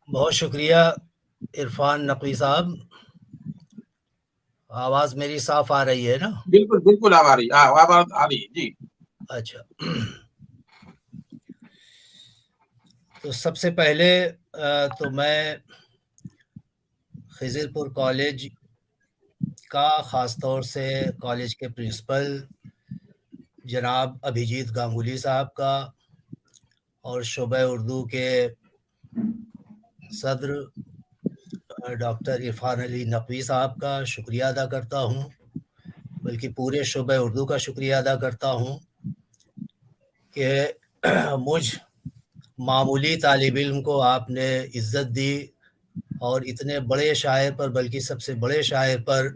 بہت شکریہ عرفان نقوی صاحب. آواز میری صاف آ رہی ہے نا؟ بالکل بالکل آ رہی ہے جی. اچھا. تو سب سے پہلے تو میں خضر پور کالج کا خاص طور سے کالج کے پرنسپل جناب ابھیجیت گانگولی صاحب کا اور شعبہ اردو کے صدر ڈاکٹر عرفان علی نقوی صاحب کا شکریہ ادا کرتا ہوں، بلکہ پورے شعبہ اردو کا شکریہ ادا کرتا ہوں کہ مجھ معمولی طالب علم کو آپ نے عزت دی اور اتنے بڑے شاعر پر، بلکہ سب سے بڑے شاعر پر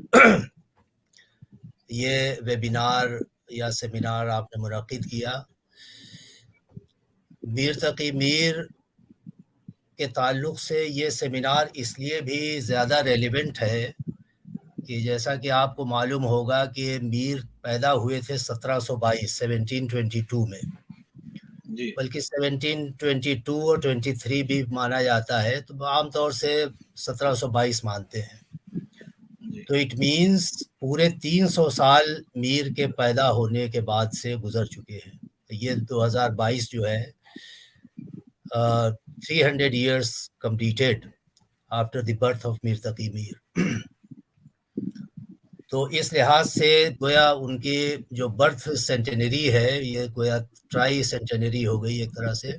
یہ ویبینار یا سیمینار آپ نے منعقد کیا. میر تقی میر کے تعلق سے یہ سیمینار اس لیے بھی زیادہ ریلیونٹ ہے کہ جیسا کہ آپ کو معلوم ہوگا کہ میر پیدا ہوئے تھے 1722 میں، بلکہ 1722 اور 23 بھی مانا جاتا ہے، تو عام طور سے 1722 مانتے ہیں. تو اٹ مینس پورے 300 سال میر کے پیدا ہونے کے بعد سے گزر چکے ہیں. یہ 2022 جو ہے 300 years completed after the birth of Mir Taqi Mir. تو اس لحاظ سے گویا ان کی جو برتھ سینٹینری ہے یہ گویا ٹرائی سینٹینری ہو گئی ایک طرح سے.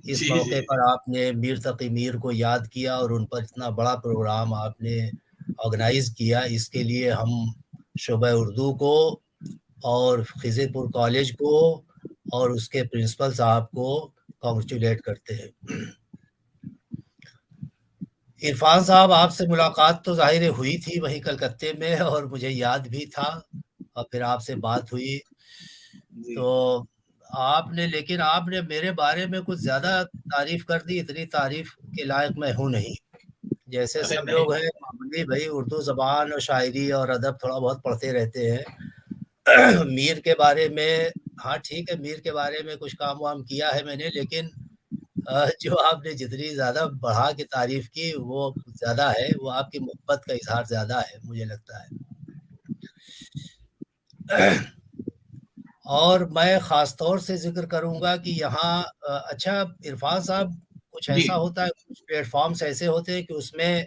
اس موقع پر آپ نے میر تقی میر کو یاد کیا اور ان پر اتنا بڑا پروگرام آپ نے آرگنائز کیا. اس کے لیے ہم شعبہ اردو کو اور خضر پور کالج کو اور اس کے پرنسپل صاحب کو کانگریچولیٹ کرتے ہیں. عرفان صاحب، آپ سے ملاقات تو ظاہر ہوئی تھی وہیں کلکتے میں، اور مجھے یاد بھی تھا، اور پھر آپ سے بات ہوئی تو لیکن آپ نے میرے بارے میں کچھ زیادہ تعریف کر دی. اتنی تعریف کے لائق میں ہوں نہیں. جیسے سب لوگ ہیں معمولی بھائی اردو زبان اور شاعری اور ادب تھوڑا بہت پڑھتے رہتے ہیں. میر کے بارے میں ہاں ٹھیک ہے، میر کے بارے میں کچھ کام وام کیا ہے میں نے، لیکن جو آپ نے جتنی زیادہ بڑھا کے تعریف کی وہ زیادہ ہے، وہ آپ کی محبت کا اظہار زیادہ ہے مجھے لگتا ہے. اور میں خاص طور سے ذکر کروں گا کہ یہاں اچھا عرفان صاحب، کچھ ایسا ہوتا ہے، کچھ پلیٹ فارمز ایسے ہوتے ہیں کہ اس میں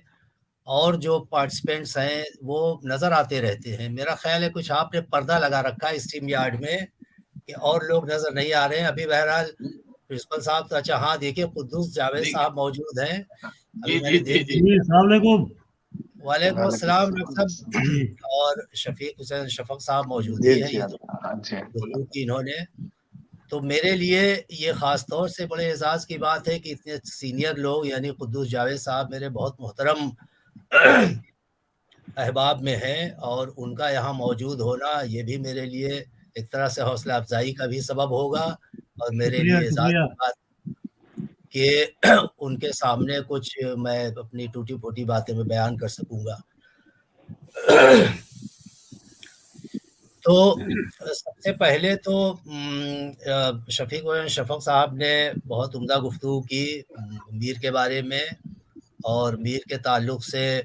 اور جو پارٹیسپینٹس ہیں وہ نظر آتے رہتے ہیں. میرا خیال ہے کچھ آپ نے پردہ لگا رکھا ہے اسٹریم یارڈ میں کہ اور لوگ نظر نہیں آ رہے ہیں ابھی. بہرحال پرنسپل صاحب تو اچھا ہاں دیکھیے قدوس جاوید صاحب موجود ہیں. السلام علیکم. وعلیکم السلام ڈاکٹر صاحب. اور شفیق حسین شفق صاحب موجود ہی ہیں، گفتگو کی انہوں نے. تو میرے لیے یہ خاص طور سے بڑے اعزاز کی بات ہے کہ اتنے سینئر لوگ یعنی قدوس جاوید صاحب میرے بہت محترم احباب میں ہیں، اور ان کا یہاں موجود ہونا یہ بھی میرے لیے ایک طرح سے حوصلہ افزائی کا بھی سبب ہوگا، اور میرے لیے اعزاز کی بات کہ ان کے سامنے کچھ میں اپنی ٹوٹی پھوٹی باتیں میں بیان کر سکوں گا. تو سب سے پہلے تو شفیق شفق صاحب نے بہت عمدہ گفتگو کی میر کے بارے میں، اور میر کے تعلق سے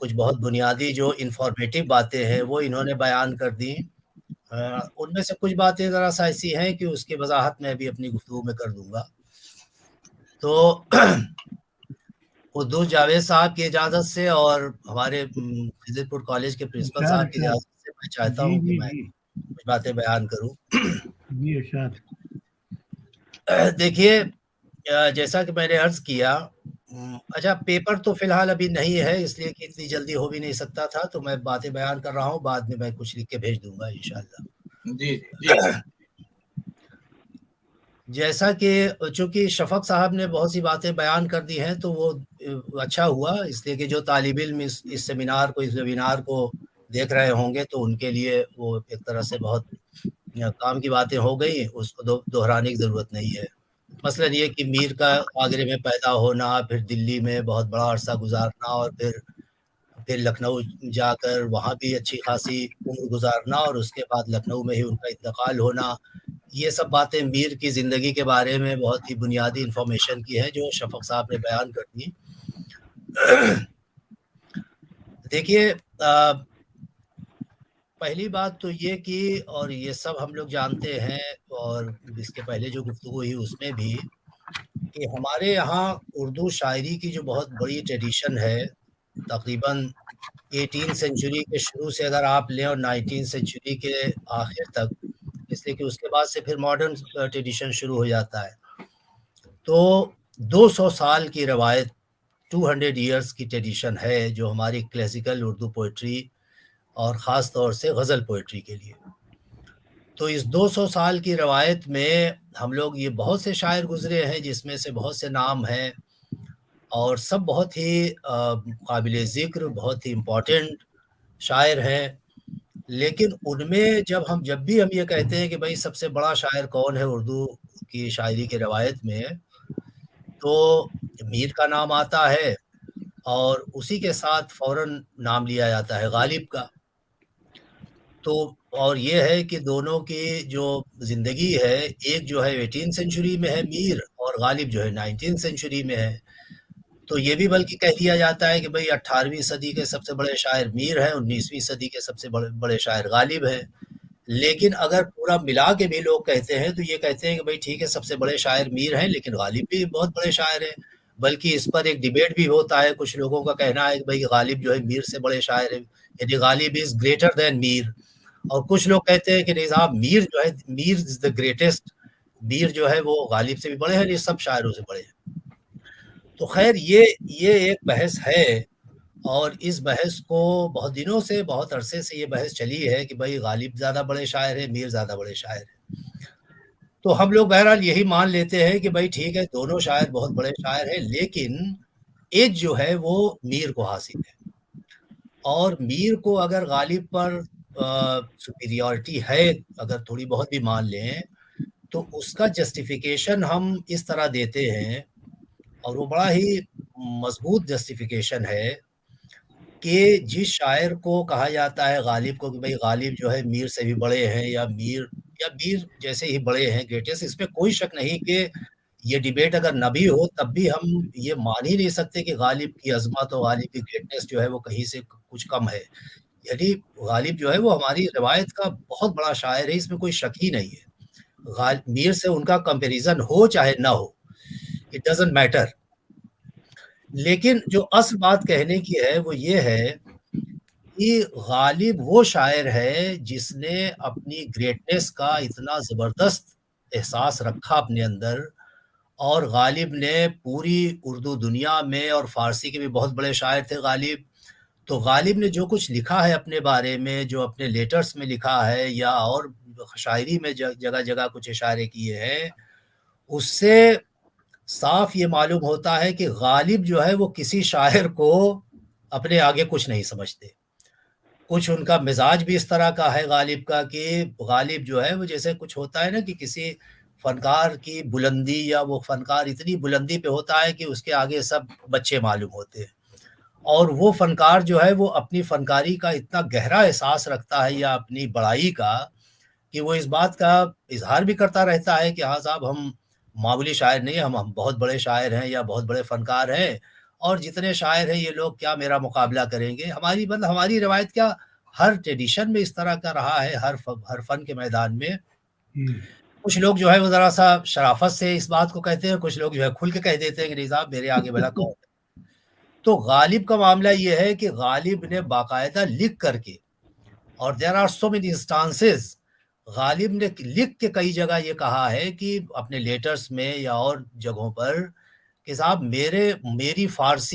کچھ بہت بنیادی جو انفارمیٹیو باتیں ہیں وہ انہوں نے بیان کر دی. ان میں سے کچھ باتیں ذرا سا ایسی ہیں کہ اس کی وضاحت میں بھی اپنی گفتگو میں کر دوں گا. تو قدوس جاوید صاحب کی اجازت سے اور ہمارے خضر پور کالج کے پرنسپل صاحب کی اجازت سے میں چاہتا ہوں کہ میں کچھ باتیں بیان کروں. دیکھیے جیسا کہ میں نے عرض کیا، اچھا پیپر تو فی الحال ابھی نہیں ہے اس لیے کہ اتنی جلدی ہو بھی نہیں سکتا تھا، تو میں باتیں بیان کر رہا ہوں، بعد میں میں کچھ لکھ کے بھیج دوں گا انشاءاللہ. جیسا کہ چونکہ شفق صاحب نے بہت سی باتیں بیان کر دی ہیں تو وہ اچھا ہوا، اس لیے کہ جو طالب علم اس سیمینار کو، اس ویبینار کو دیکھ رہے ہوں گے تو ان کے لیے وہ ایک طرح سے بہت کام کی باتیں ہو گئی، اس کو دہرانے کی ضرورت نہیں ہے. مثلا یہ کہ میر کا آگرے میں پیدا ہونا، پھر دلی میں بہت بڑا عرصہ گزارنا، اور پھر لکھنؤ جا کر وہاں بھی اچھی خاصی عمر گزارنا، اور اس کے بعد لکھنؤ میں ہی ان کا انتقال ہونا، یہ سب باتیں میر کی زندگی کے بارے میں بہت ہی بنیادی انفارمیشن کی ہے جو شفق صاحب نے بیان کر دی۔ دیکھیے پہلی بات تو یہ کہ اور یہ سب ہم لوگ جانتے ہیں اور اس کے پہلے جو گفتگو ہوئی اس میں بھی کہ ہمارے یہاں اردو شاعری کی جو بہت بڑی ٹریڈیشن ہے، تقریباً 18 سینچری کے شروع سے اگر آپ لیں اور 19 سینچری کے آخر تک، اس لیے کہ اس کے بعد سے پھر ماڈرن ٹریڈیشن شروع ہو جاتا ہے، تو 200 سال کی روایت 200 ایئرس کی ٹریڈیشن ہے جو ہماری کلاسیکل اردو پوئٹری اور خاص طور سے غزل پوئٹری کے لیے۔ تو اس 200 سال کی روایت میں ہم لوگ یہ بہت سے شاعر گزرے ہیں جس میں سے بہت سے نام ہیں اور سب بہت ہی قابل ذکر، بہت ہی امپورٹنٹ شاعر ہیں، لیکن ان میں جب بھی ہم یہ کہتے ہیں کہ بھائی سب سے بڑا شاعر کون ہے اردو کی شاعری کی روایت میں، تو میر کا نام آتا ہے اور اسی کے ساتھ فوراً نام لیا جاتا ہے غالب کا۔ تو اور یہ ہے کہ دونوں کی جو زندگی ہے، ایک جو ہے 18 سینچری میں ہے میر اور غالب جو ہے 19 سینچری میں ہے، تو یہ بھی بلکہ کہہ دیا جاتا ہے کہ بھئی 18ویں صدی کے سب سے بڑے شاعر میر ہیں، 19ویں صدی کے سب سے بڑے شاعر غالب ہیں۔ لیکن اگر پورا ملا کے بھی لوگ کہتے ہیں تو یہ کہتے ہیں کہ بھئی ٹھیک ہے سب سے بڑے شاعر میر ہیں لیکن غالب بھی بہت بڑے شاعر ہیں، بلکہ اس پر ایک ڈیبیٹ بھی ہوتا ہے، کچھ لوگوں کا کہنا ہے کہ بھئی غالب جو ہے میر سے بڑے شاعر ہیں، یعنی غالب از گریٹر دین میر، اور کچھ لوگ کہتے ہیں کہ نہیں صاحب میر جو ہے میر از دا گریٹسٹ، میر جو ہے وہ غالب سے بھی بڑے ہیں، یہ سب شاعروں سے بڑے ہیں۔ تو خیر یہ ایک بحث ہے اور اس بحث کو بہت دنوں سے بہت عرصے سے یہ بحث چلی ہے کہ بھئی غالب زیادہ بڑے شاعر ہیں، میر زیادہ بڑے شاعر ہیں۔ تو ہم لوگ بہرحال یہی مان لیتے ہیں کہ بھئی ٹھیک ہے دونوں شاعر بہت بڑے شاعر ہیں، لیکن ایج جو ہے وہ میر کو حاصل ہے، اور میر کو اگر غالب پر سپیریورٹی ہے اگر تھوڑی بہت بھی مان لیں تو اس کا جسٹیفیکیشن ہم اس طرح دیتے ہیں، اور وہ بڑا ہی مضبوط جسٹیفیکیشن ہے کہ جس شاعر کو کہا جاتا ہے غالب کو کہ بھئی غالب جو ہے میر سے بھی بڑے ہیں یا میر جیسے ہی بڑے ہیں گریٹسٹ، اس میں کوئی شک نہیں کہ یہ ڈیبیٹ اگر نہ بھی ہو تب بھی ہم یہ مان ہی نہیں سکتے کہ غالب کی عظمت اور غالب کی گریٹنس جو ہے وہ کہیں سے کچھ کم ہے، یعنی غالب جو ہے وہ ہماری روایت کا بہت بڑا شاعر ہے، اس میں کوئی شک ہی نہیں ہے، میر سے ان کا کمپیریزن ہو چاہے نہ ہو، اٹ ڈزنٹ میٹر۔ لیکن جو اصل بات کہنے کی ہے وہ یہ ہے کہ غالب وہ شاعر ہے جس نے اپنی گریٹنس کا اتنا زبردست احساس رکھا اپنے اندر، اور غالب نے پوری اردو دنیا میں، اور فارسی کے بھی بہت بڑے شاعر تھے غالب، تو غالب نے جو کچھ لکھا ہے اپنے بارے میں، جو اپنے لیٹرز میں لکھا ہے یا اور شاعری میں جگہ جگہ کچھ اشارے کیے ہیں، اس سے صاف یہ معلوم ہوتا ہے کہ غالب جو ہے وہ کسی شاعر کو اپنے آگے کچھ نہیں سمجھتے۔ کچھ ان کا مزاج بھی اس طرح کا ہے غالب کا کہ غالب جو ہے وہ جیسے کچھ ہوتا ہے نا کہ کسی فنکار کی بلندی یا وہ فنکار اتنی بلندی پہ ہوتا ہے کہ اس کے آگے سب بچے معلوم ہوتے ہیں، اور وہ فنکار جو ہے وہ اپنی فنکاری کا اتنا گہرا احساس رکھتا ہے یا اپنی بڑائی کا کہ وہ اس بات کا اظہار بھی کرتا رہتا ہے کہ ہاں صاحب ہم معمولی شاعر نہیں، ہم بہت بڑے شاعر ہیں یا بہت بڑے فنکار ہیں، اور جتنے شاعر ہیں یہ لوگ کیا میرا مقابلہ کریں گے۔ ہماری روایت کیا ہر ٹریڈیشن میں اس طرح کا رہا ہے، ہر فن کے میدان میں۔ کچھ لوگ جو ہے وہ ذرا سا شرافت سے اس بات کو کہتے ہیں، کچھ لوگ جو ہے کھل کے کہہ دیتے ہیں کہ نہیں صاحب میرے آگے بھلا کون ہے۔ تو غالب کا معاملہ یہ ہے کہ غالب نے باقاعدہ لکھ کر کے، اور there are so many instances، غالب نے لکھ کے کئی جگہ یہ کہا ہے کہ اپنے لیٹرز میں یا اور جگہوں پر کہ صاحب میری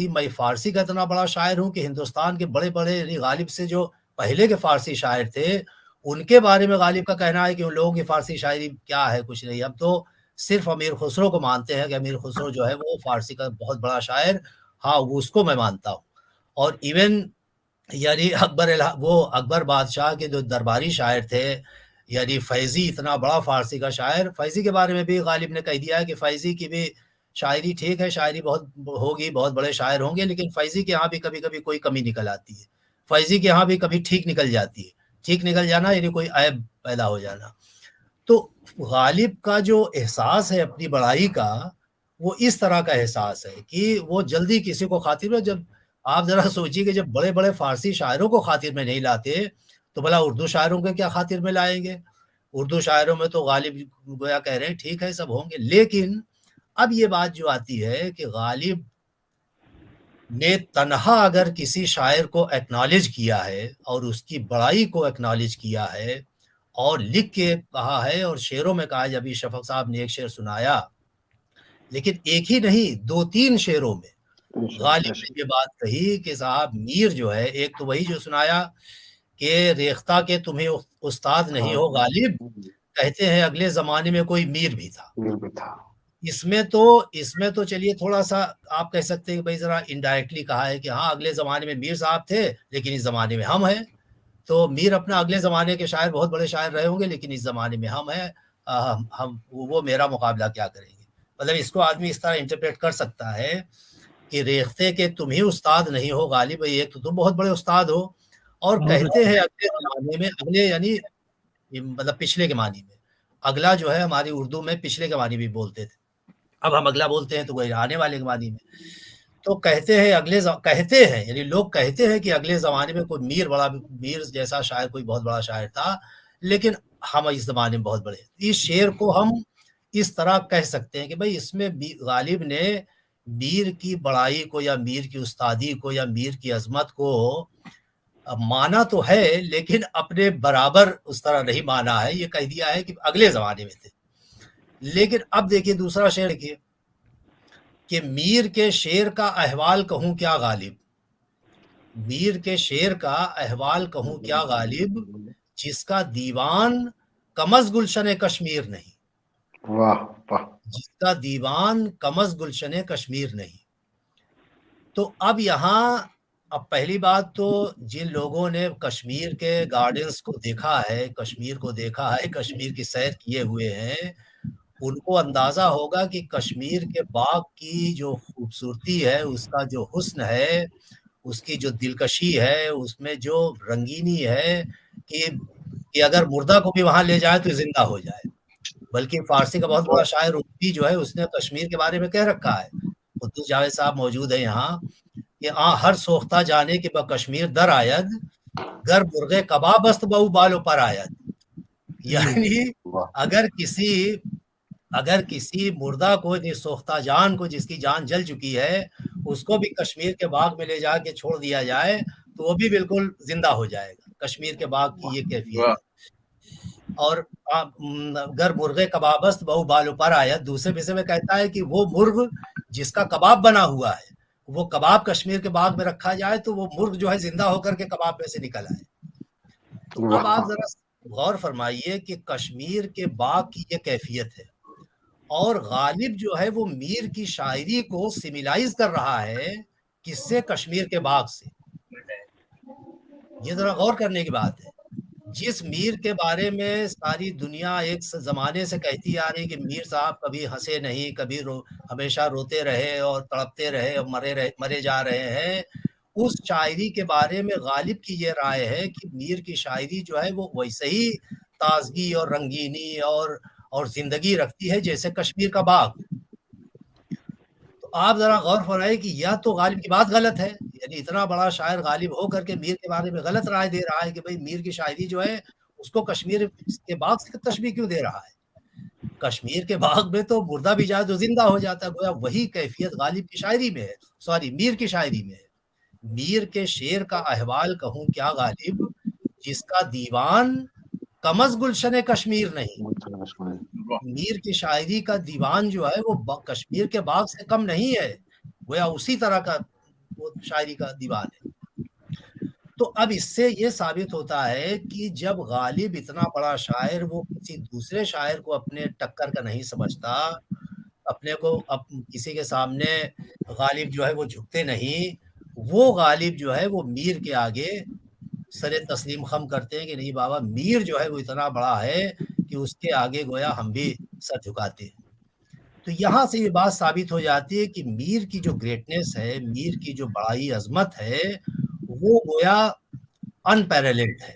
میں فارسی کا اتنا بڑا شاعر ہوں کہ ہندوستان کے بڑے بڑے یعنی غالب سے جو پہلے کے فارسی شاعر تھے ان کے بارے میں غالب کا کہنا ہے کہ ان لوگوں کی فارسی شاعری کیا ہے، کچھ نہیں، ہم تو صرف امیر خسرو کو مانتے ہیں کہ امیر خسرو جو ہے وہ فارسی کا بہت بڑا شاعر، ہاں اس کو میں مانتا ہوں۔ اور ایون یعنی اکبر بادشاہ کے جو درباری شاعر تھے، یعنی فیضی اتنا بڑا فارسی کا شاعر، فیضی کے بارے میں بھی غالب نے کہہ دیا ہے کہ فیضی کی بھی شاعری ٹھیک ہے، شاعری بہت ہوگی، بہت بڑے شاعر ہوں گے، لیکن فیضی کے ہاں بھی کبھی کبھی کوئی کمی نکل آتی ہے، فیضی کے ہاں بھی کبھی ٹھیک نکل جاتی ہے، ٹھیک نکل جانا یعنی کوئی عیب پیدا ہو جانا۔ تو غالب کا جو احساس ہے اپنی بڑائی کا وہ اس طرح کا احساس ہے کہ وہ جلدی کسی کو خاطر میں، جب آپ ذرا سوچیے کہ جب بڑے بڑے فارسی شاعروں کو خاطر میں نہیں لاتے تو بھلا اردو شاعروں کے کیا خاطر میں لائیں گے؟ اردو شاعروں میں تو غالب گویا کہہ رہے ہیں ٹھیک ہے سب ہوں گے، لیکن اب یہ بات جو آتی ہے کہ غالب نے تنہا اگر کسی شاعر کو ایکنالج کیا ہے اور اس کی بڑائی کو ایکنالج کیا ہے اور لکھ کے کہا ہے اور شعروں میں کہا ہے، ابھی شفق صاحب نے ایک شعر سنایا، لیکن ایک ہی نہیں 2-3 شعروں میں غالب نے یہ بات کہی کہ صاحب میر جو ہے، ایک تو وہی جو سنایا کہ ریختہ کے تمہیں استاد نہیں ہو غالب، کہتے ہیں اگلے زمانے میں کوئی میر بھی تھا۔ اس میں تو چلیے تھوڑا سا آپ کہہ سکتے ہیں کہ بھائی ذرا انڈائریکٹلی کہا ہے کہ ہاں اگلے زمانے میں میر صاحب تھے لیکن اس زمانے میں ہم ہیں، تو میر اپنا اگلے زمانے کے شاعر بہت بڑے شاعر رہے ہوں گے لیکن اس زمانے میں ہم ہیں، ہم وہ میرا مقابلہ کیا کریں گے۔ مطلب اس کو آدمی اس طرح انٹرپریٹ کر سکتا ہے کہ ریختہ کے تم ہی استاد نہیں ہو غالب، ایک تو تم بہت بڑے استاد ہو، اور کہتے ہیں اگلے زمانے میں، اگلے یعنی مطلب پچھلے کے معنی میں، اگلا جو ہے ہماری اردو میں پچھلے کے معنی بھی بولتے تھے، اب ہم اگلا بولتے ہیں تو وہ آنے والے کے معنی میں، تو کہتے ہیں کہتے ہیں یعنی لوگ کہتے ہیں کہ اگلے زمانے میں کوئی میر جیسا شاعر کوئی بہت بڑا شاعر تھا لیکن ہم اس زمانے میں بہت بڑے۔ اس شعر کو ہم اس طرح کہہ سکتے ہیں کہ بھئی اس میں غالب نے میر کی بڑائی کو یا میر کی استادی کو یا میر کی عظمت کو مانا تو ہے لیکن اپنے برابر اس طرح نہیں مانا ہے، یہ کہہ دیا ہے کہ اگلے زمانے میں تھے۔ لیکن اب دیکھیے دوسرا شعر دیکھیے کہ میر کے شعر کا احوال کہوں کیا غالب، میر کے شعر کا احوال کہوں کیا غالب، جس کا دیوان کم از گلشن کشمیر نہیں، جس کا دیوان کم از گلشن کشمیر نہیں۔ تو اب یہاں پہلی بات تو جن لوگوں نے کشمیر کے گارڈنز کو دیکھا ہے، کشمیر کو دیکھا ہے، کشمیر کی سیر کیے ہوئے ہیں، ان کو اندازہ ہوگا کہ کشمیر کے باغ کی جو خوبصورتی ہے، اس کا جو حسن ہے، اس کی جو دلکشی ہے، اس میں جو رنگینی ہے کہ اگر مردہ کو بھی وہاں لے جائے تو زندہ ہو جائے۔ بلکہ فارسی کا بہت بڑا شاعر عرفی جو ہے اس نے کشمیر کے بارے میں کہہ رکھا ہے، قدوس جاوید صاحب موجود ہیں یہاں، کہ ہر سوختہ جانے کے با کشمیر در آید، گر مرغے کباب است بہو بالوں پر آید۔ یعنی اگر کسی مردہ کو، سوختہ جان کو، جس کی جان جل چکی ہے، اس کو بھی کشمیر کے باغ میں لے جا کے چھوڑ دیا جائے تو وہ بھی بالکل زندہ ہو جائے گا۔ کشمیر کے باغ کی یہ کیفیت ہے۔ اور گر مرغے کبابست بہو بالوں پر آید، دوسرے حصے میں کہتا ہے کہ وہ مرغ جس کا کباب بنا ہوا ہے، وہ کباب کشمیر کے باغ میں رکھا جائے تو وہ مرغ جو ہے زندہ ہو کر کے کباب میں سے نکل آئے۔ تو اب آپ ذرا غور فرمائیے کہ کشمیر کے باغ کی یہ کیفیت ہے، اور غالب جو ہے وہ میر کی شاعری کو سیملائز کر رہا ہے کس سے؟ کشمیر کے باغ سے۔ یہ ذرا غور کرنے کی بات ہے۔ جس میر کے بارے میں ساری دنیا ایک زمانے سے کہتی آ رہی کہ میر صاحب کبھی ہنسے نہیں، کبھی ہمیشہ روتے رہے اور تڑپتے رہے اور مرے جا رہے ہیں، اس شاعری کے بارے میں غالب کی یہ رائے ہے کہ میر کی شاعری جو ہے وہ ویسے ہی تازگی اور رنگینی اور زندگی رکھتی ہے جیسے کشمیر کا باغ۔ تو آپ ذرا غور فرمائیں کہ یا تو غالب کی بات غلط ہے، یعنی اتنا بڑا شاعر غالب ہو کر کے میر کے بارے میں غلط رائے دے رہا ہے کہ بھئی میر کی شاعری جو ہے اس کو کشمیر کے باغ سے تشبیہ کیوں دے رہا ہے؟ کشمیر کے باغ میں تو مردہ بھی جائے تو زندہ ہو جاتا ہے، گویا وہی کیفیت غالب کی شاعری میں ہے، میر کی شاعری میں ہے۔ میر کے شعر کا احوال کہوں کیا غالب، جس کا دیوان کم از گلشن کشمیر نہیں، میر کی شاعری کا دیوان جو ہے وہ کشمیر کے باغ سے کم نہیں ہے، گویا اسی طرح کا وہ شاعری کا دیوان ہے۔ تو اب اس سے یہ ثابت ہوتا ہے کہ جب غالب اتنا بڑا شاعر وہ کسی دوسرے شاعر کو اپنے ٹکر کا نہیں سمجھتا، اپنے کو کسی کے سامنے غالب جو ہے وہ جھکتے نہیں، وہ غالب جو ہے وہ میر کے آگے سر تسلیم خم کرتے ہیں کہ نہیں بابا، میر جو ہے وہ اتنا بڑا ہے کہ اس کے آگے گویا ہم بھی سر جھکاتے ہیں۔ تو یہاں سے یہ بات ثابت ہو جاتی ہے کہ میر کی جو گریٹنس ہے، میر کی جو بڑائی عظمت ہے، وہ گویا ان پیرلیلڈ ہے۔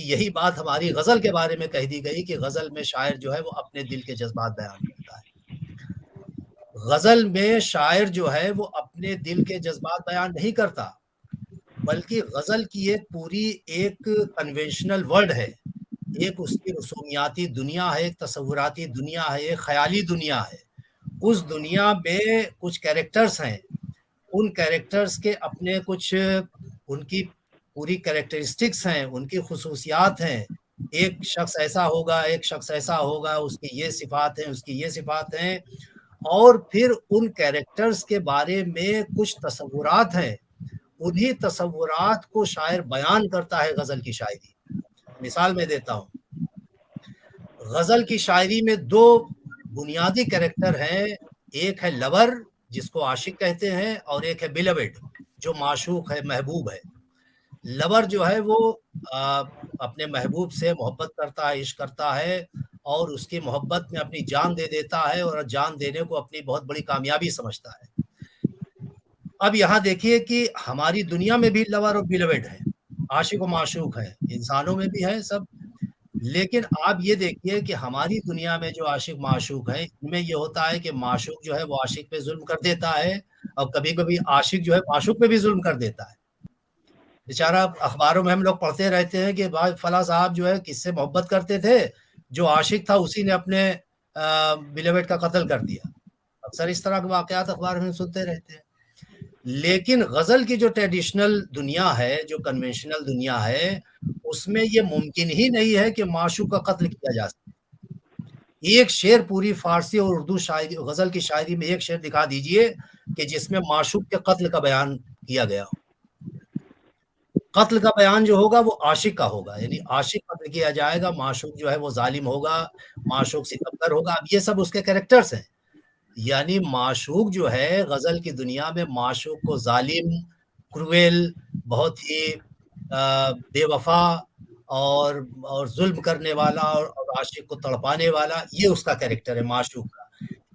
کہ یہی بات ہماری غزل کے بارے میں کہہ دی گئی کہ غزل میں شاعر جو ہے وہ اپنے دل کے جذبات بیان کرتا ہے. غزل میں شاعر جو ہے وہ اپنے دل کے جذبات بیان نہیں کرتا، بلکہ غزل کی ایک پوری ایک کنونشنل ورلڈ ہے، ایک اس کی رسومیاتی دنیا ہے، ایک تصوراتی دنیا ہے، ایک خیالی دنیا ہے. اس دنیا میں کچھ کیریکٹرز ہیں، ان کیریکٹرز کے اپنے کچھ ان کی پوری کیریکٹرسٹکس ہیں، ان کی خصوصیات ہیں. ایک شخص ایسا ہوگا، ایک شخص ایسا ہوگا، اس کی یہ صفات ہیں، اس کی یہ صفات ہیں، اور پھر ان کیریکٹرز کے بارے میں کچھ تصورات ہیں. انہی تصورات کو شاعر بیان کرتا ہے غزل کی شاعری. مثال میں دیتا ہوں، غزل کی شاعری میں دو بنیادی کیریکٹر ہیں، ایک ہے لور جس کو عاشق کہتے ہیں، اور ایک ہے بیلوڈ جو معشوق ہے، محبوب ہے. لور جو ہے وہ اپنے محبوب سے محبت کرتا ہے، عشق کرتا ہے، اور اس کی محبت میں اپنی جان دے دیتا ہے، اور جان دینے کو اپنی بہت بڑی کامیابی سمجھتا ہے. اب یہاں دیکھیے کہ ہماری دنیا میں بھی لور اور بیلوڈ ہے، عاشق و معشوق ہے، انسانوں میں بھی ہے سب. لیکن آپ یہ دیکھیے کہ ہماری دنیا میں جو عاشق معشوق ہے، ان میں یہ ہوتا ہے کہ معشوق جو ہے وہ عاشق پہ ظلم کر دیتا ہے، اور کبھی کبھی عاشق جو ہے معشوق پہ بھی ظلم کر دیتا ہے. بیچارہ اخباروں میں ہم لوگ پڑھتے رہتے ہیں کہ بھائی فلاں صاحب جو ہے کس سے محبت کرتے تھے، جو عاشق تھا اسی نے اپنے بیلوڈ کا قتل کر دیا. اکثر اس طرح کے واقعات اخبار میں سنتے رہتے ہیں. لیکن غزل کی جو ٹریڈیشنل دنیا ہے، جو کنونشنل دنیا ہے، اس میں یہ ممکن ہی نہیں ہے کہ معشوق کا قتل کیا جا سکے. ایک شعر پوری فارسی اور اردو شاعری غزل کی شاعری میں ایک شعر دکھا دیجئے کہ جس میں معشوق کے قتل کا بیان کیا گیا ہو. قتل کا بیان جو ہوگا وہ عاشق کا ہوگا، یعنی عاشق قتل کیا جائے گا، معشوق جو ہے وہ ظالم ہوگا، معشوق ستمگر ہوگا. اب یہ سب اس کے کیریکٹرز ہیں. یعنی معشوق جو ہے غزل کی دنیا میں معشوق کو ظالم، کرویل، بہت ہی بے وفا اور ظلم کرنے والا، اور عاشق کو تڑپانے والا، یہ اس کا کیریکٹر ہے معشوق کا.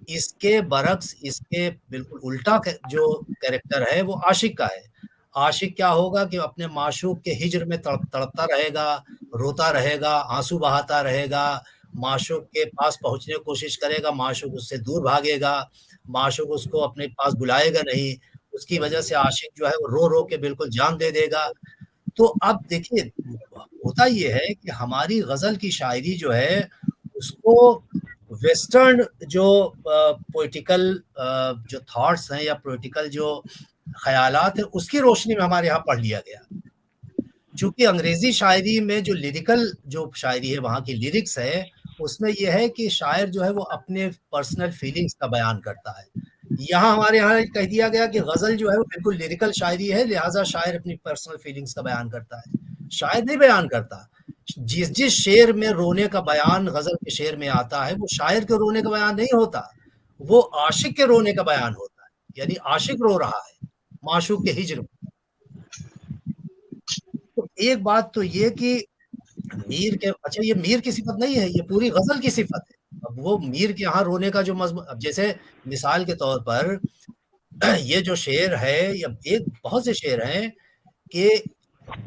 اس کے برعکس، اس کے بالکل الٹا جو کیریکٹر ہے وہ عاشق کا ہے. عاشق کیا ہوگا کہ اپنے معشوق کے ہجر میں تڑپتا رہے گا، روتا رہے گا، آنسو بہاتا رہے گا، معشوق کے پاس پہنچنے کی کوشش کرے گا، معشوق اس سے دور بھاگے گا، معشوق اس کو اپنے پاس بلائے گا نہیں. اس کی وجہ سے عاشق جو ہے وہ رو رو کے بالکل جان دے دے گا. تو اب دیکھیے ہوتا یہ ہے کہ ہماری غزل کی شاعری جو ہے اس کو ویسٹرن جو پولیٹیکل جو تھاٹس ہیں یا پولیٹیکل جو خیالات ہیں اس کی روشنی میں ہمارے یہاں پڑھ لیا گیا. چونکہ انگریزی شاعری میں جو لیریکل جو شاعری ہے، وہاں کی لیرکس ہے، اس میں یہ ہے کہ شاعر جو ہے وہ اپنے پرسنل فیلنگز کا بیان کرتا ہے. یہاں ہمارے یہاں کہہ دیا گیا کہ غزل جو ہے وہ بالکل لیریکل شاعری ہے، لہٰذا شاعر اپنی پرسنل فیلنگز کا بیان کرتا ہے. شاعر نہیں بیان کرتا. جس شعر میں رونے کا بیان غزل کے شعر میں آتا ہے وہ شاعر کے رونے کا بیان نہیں ہوتا، وہ عاشق کے رونے کا بیان ہوتا ہے. یعنی عاشق رو رہا ہے معشوق کے ہجر میں. تو ایک بات تو یہ کہ میر کے اچھا یہ میر کی صفت نہیں ہے، یہ پوری غزل کی صفت ہے. اب وہ میر کے یہاں رونے کا جو مضمون، اب جیسے مثال کے طور پر یہ جو شعر ہے یا ایک بہت سے شعر ہیں کہ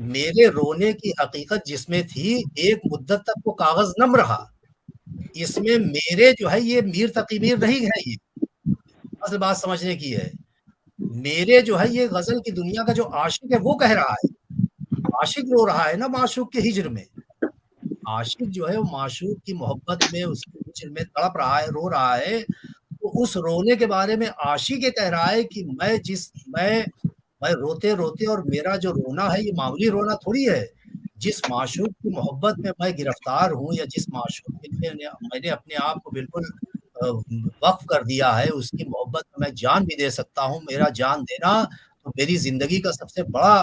میرے رونے کی حقیقت جس میں تھی ایک مدت تک وہ کاغذ نم رہا. اس میں میرے جو ہے یہ میر تقی میر نہیں ہے، یہ اصل بات سمجھنے کی ہے. میرے جو ہے یہ غزل کی دنیا کا جو عاشق ہے وہ کہہ رہا ہے. عاشق رو رہا ہے نا معشوق کے ہجر میں. عاشق جو ہے وہ معشوق کی محبت میں اس کے ہجر میں تڑپ رہا ہے، رو رہا ہے. تو اس رونے کے بارے میں عاشق یہ کہہ رہا ہے کہ میں روتے روتے، اور میرا جو رونا ہے یہ معمولی رونا تھوڑی ہے. جس معشوق کی محبت میں گرفتار ہوں، یا جس معشوق کے لیے میں نے اپنے آپ کو بالکل وقف کر دیا ہے، اس کی محبت میں جان بھی دے سکتا ہوں. میرا جان دینا تو میری زندگی کا سب سے بڑا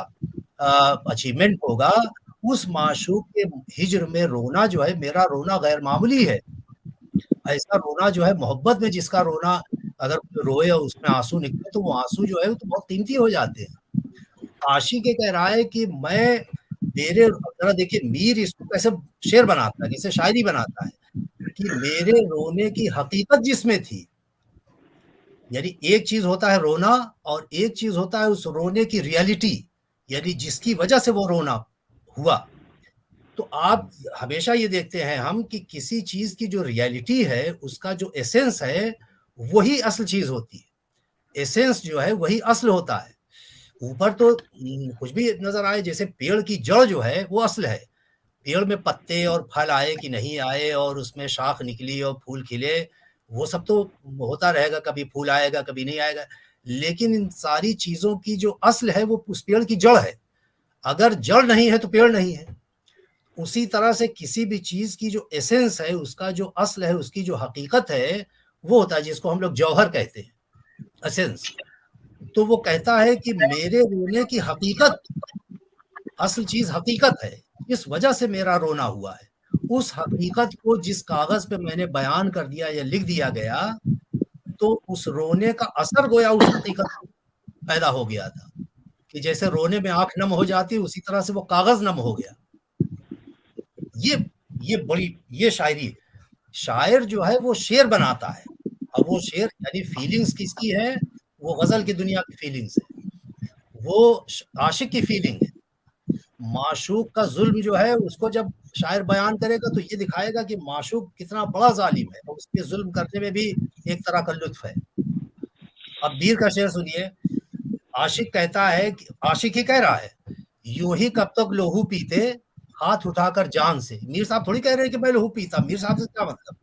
اچیومنٹ ہوگا. اس معشوق کے ہجر میں رونا جو ہے، میرا رونا غیر معمولی ہے. ایسا رونا جو ہے محبت میں جس کا رونا اگر روئے اور اس میں آنسو نکلے تو وہ آنسو جو ہے تو بہت قیمتی ہو جاتے ہیں. عاشق یہ کہہ رہا ہے کہ میں میرے ذرا دیکھیے میر اس کو کیسے شعر بناتا ہے، کیسے شاعری بناتا ہے کہ میرے رونے کی حقیقت جس میں تھی. یعنی ایک چیز ہوتا ہے رونا، اور ایک چیز ہوتا ہے اس رونے کی ریالٹی، یعنی جس کی وجہ سے وہ رونا ہوا. تو آپ ہمیشہ یہ دیکھتے ہیں ہم کہ کسی چیز کی جو ریالٹی ہے اس کا جو ایسنس ہے وہی اصل چیز ہوتی ہے، ایسنس جو ہے وہی اصل ہوتا ہے۔ اوپر تو کچھ بھی نظر آئے، جیسے پیڑ کی جڑ جو ہے وہ اصل ہے، پیڑ میں پتے اور پھل آئے کہ نہیں آئے اور اس میں شاخ نکلی اور پھول کھلے، وہ سب تو ہوتا رہے گا، کبھی پھول آئے گا کبھی نہیں آئے گا، لیکن ان ساری چیزوں کی جو اصل ہے وہ اس پیڑ کی جڑ ہے، اگر جڑ نہیں ہے تو پیڑ نہیں ہے۔ اسی طرح سے کسی بھی چیز کی جو ایسنس ہے، اس کا جو اصل ہے، اس کی جو حقیقت ہے وہ ہوتا ہے جس کو ہم لوگ جوہر کہتے ہیں، ایسنس۔ تو وہ کہتا ہے کہ میرے رونے کی حقیقت، اصل چیز حقیقت ہے، جس وجہ سے میرا رونا ہوا ہے، اس حقیقت کو جس کاغذ پہ میں نے بیان کر دیا یا لکھ دیا گیا تو اس رونے کا اثر گویا اس حقیقت پیدا ہو گیا تھا، کہ جیسے رونے میں آنکھ نم ہو جاتی اسی طرح سے وہ کاغذ نم ہو گیا۔ یہ بڑی یہ شاعری، شاعر جو ہے وہ شعر بناتا ہے، اب وہ شعر یعنی فیلنگز کس کی ہے، وہ غزل کی دنیا کی فیلنگز ہے، وہ عاشق کی فیلنگ ہے۔ معشوق کا ظلم جو ہے اس کو جب شاعر بیان کرے گا تو یہ دکھائے گا کہ معشوق کتنا بڑا ظالم ہے اور اس کے ظلم کرنے میں بھی ایک طرح کا لطف ہے۔ اب میر کا شعر سنیے، عاشق کہتا ہے کہ عاشق ہی کہہ رہا ہے، یوں ہی کب تک لہو پیتے ہاتھ اٹھا کر جان سے۔ میر صاحب تھوڑی کہہ رہے ہیں کہ میں لہو پیتا، میر صاحب سے کیا مطلب؟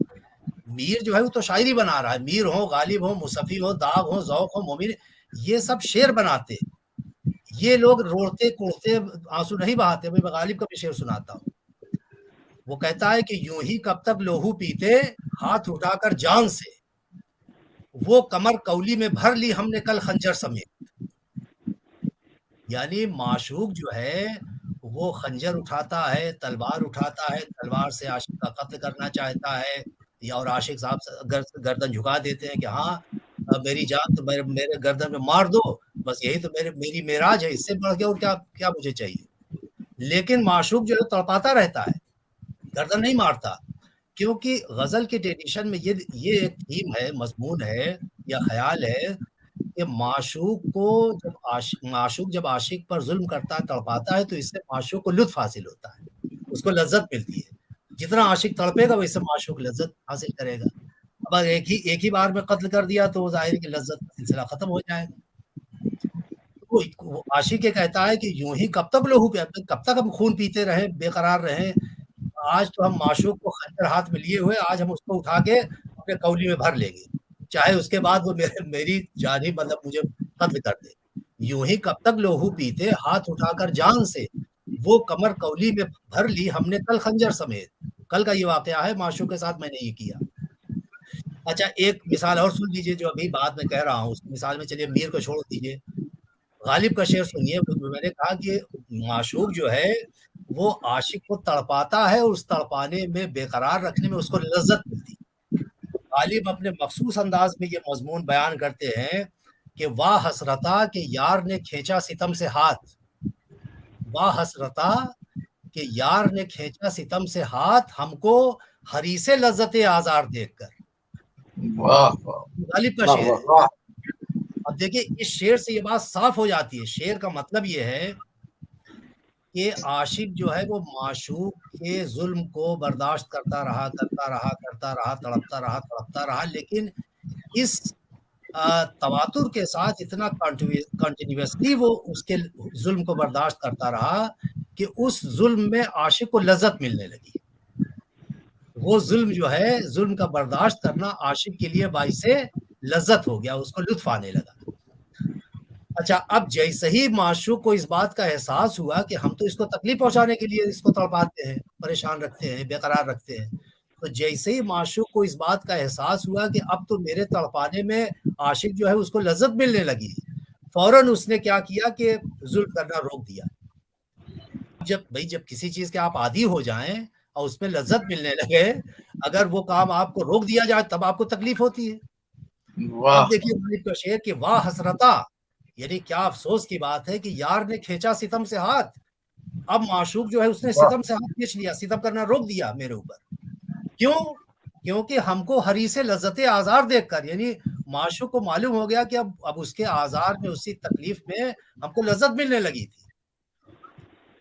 میر جو ہے وہ تو شاعری بنا رہا ہے، میر ہو، غالب ہو، مصفی ہو، داغ ہو، ذوق ہو، مومن، یہ سب شعر بناتے، یہ لوگ روڑتے کوڑتے آنسو نہیں بہاتے۔ میں غالب کا بھی شعر سناتا ہوں، وہ کہتا ہے کہ یوں ہی کب تک لہو پیتے ہاتھ اٹھا کر جان سے، وہ کمر کولی میں بھر لی ہم نے کل خنجر سمیت۔ یعنی معشوق جو ہے وہ خنجر اٹھاتا ہے، تلوار اٹھاتا ہے، تلوار سے عاشق کا قتل کرنا چاہتا ہے، یا اور عاشق صاحب گردن جھکا دیتے ہیں کہ ہاں میری جان تو میرے گردن میں مار دو، بس یہی تو میری معراج ہے، اس سے بڑھ کے اور کیا مجھے چاہیے۔ لیکن معشوق جو ہے تڑپاتا رہتا ہے، گردن نہیں مارتا، کیونکہ غزل کے ٹریڈیشن میں یہ ایک تھیم ہے، مضمون ہے یا خیال ہے کہ معشوق جب عاشق پر ظلم کرتا ہے، تڑپاتا ہے، تو اس سے معشوق کو لطف حاصل ہوتا ہے، اس کو لذت ملتی ہے۔ جتنا عاشق تڑپے گا ویسے معشوق لذت حاصل کرے گا۔ اب اگر ایک ہی بار میں قتل کر دیا تو ظاہر کی لذت کا سلسلہ ختم ہو جائے گا۔ وہ عاشق یہ کہتا ہے کہ یوں ہی کب تک لہو پیتے، کب تک ہم خون پیتے رہیں، بے قرار رہیں، آج تو ہم معشوق کو خنجر ہاتھ میں لیے ہوئے، آج ہم اس کو اٹھا کے اپنے کولی میں بھر لیں گے، چاہے اس کے بعد وہ میری جان ہی مطلب مجھے قتل کر دے۔ یوں ہی کب تک لہو پیتے ہاتھ اٹھا کر جان سے، وہ کمر کولی میں بھر لی ہم نے کل خنجر سمیت۔ کل کا یہ واقعہ ہے، معشوق کے ساتھ میں نے یہ کیا۔ اچھا ایک مثال اور سن لیجئے جو ابھی بعد میں کہہ رہا ہوں، اس مثال میں چلیے میر کو چھوڑ دیجئے، غالب کا شعر سنیے۔ میں نے کہا کہ معشوق جو ہے وہ عاشق کو تڑپاتا ہے، اور اس تڑپانے میں بے قرار رکھنے میں اس کو لذت ملتی ہے۔ غالب اپنے مخصوص انداز میں یہ مضمون بیان کرتے ہیں کہ واہ حسرتا کہ یار نے کھینچا ستم سے ہاتھ، واہ حسرتا کہ یار نے کھینچا ستم سے ہاتھ، ہم کو حریص لذت آزار دیکھ کر۔ غالب کا شعر ہے۔ اب دیکھیں اس شعر سے یہ بات صاف ہو جاتی ہے، شعر کا مطلب یہ ہے کہ عاشق جو ہے وہ معشوق کے ظلم کو برداشت کرتا رہا، تڑپتا رہا، لیکن اس تواتر کے ساتھ اتنا کنٹینیوسلی وہ اس کے ظلم کو برداشت کرتا رہا کہ اس ظلم میں عاشق کو لذت ملنے لگی۔ وہ ظلم جو ہے، ظلم کا برداشت کرنا عاشق کے لیے باعث لذت ہو گیا، اس کو لطف آنے لگا۔ اچھا اب جیسے ہی معشوق کو اس بات کا احساس ہوا کہ ہم تو اس کو تکلیف پہنچانے کے لیے اس کو تڑپاتے ہیں، پریشان رکھتے ہیں، بے قرار رکھتے ہیں، تو جیسے ہی معشوق کو اس بات کا احساس ہوا کہ اب تو میرے تڑپانے میں عاشق جو ہے اس کو لذت ملنے لگی، فوراً اس نے کیا کیا کہ ظلم کرنا روک دیا۔ جب کسی چیز کے آپ عادی ہو جائیں اور اس میں لذت ملنے لگے، اگر وہ کام آپ کو روک دیا جائے تب آپ کو تکلیف ہوتی ہے۔ اب دیکھیے غالب کا شعر کہ واہ حسرتا، یعنی کیا افسوس کی بات ہے کہ یار نے کھینچا ستم سے ہاتھ، اب معشوق جو ہے اس نے ستم سے ہاتھ کھینچ لیا، ستم کرنا روک دیا میرے اوپر۔ کیوں؟ کیونکہ ہم کو حریص لذت آزار دیکھ کر، یعنی معشوق کو معلوم ہو گیا کہ اب اس کے آزار میں، اسی تکلیف میں ہم کو لذت ملنے لگی تھی۔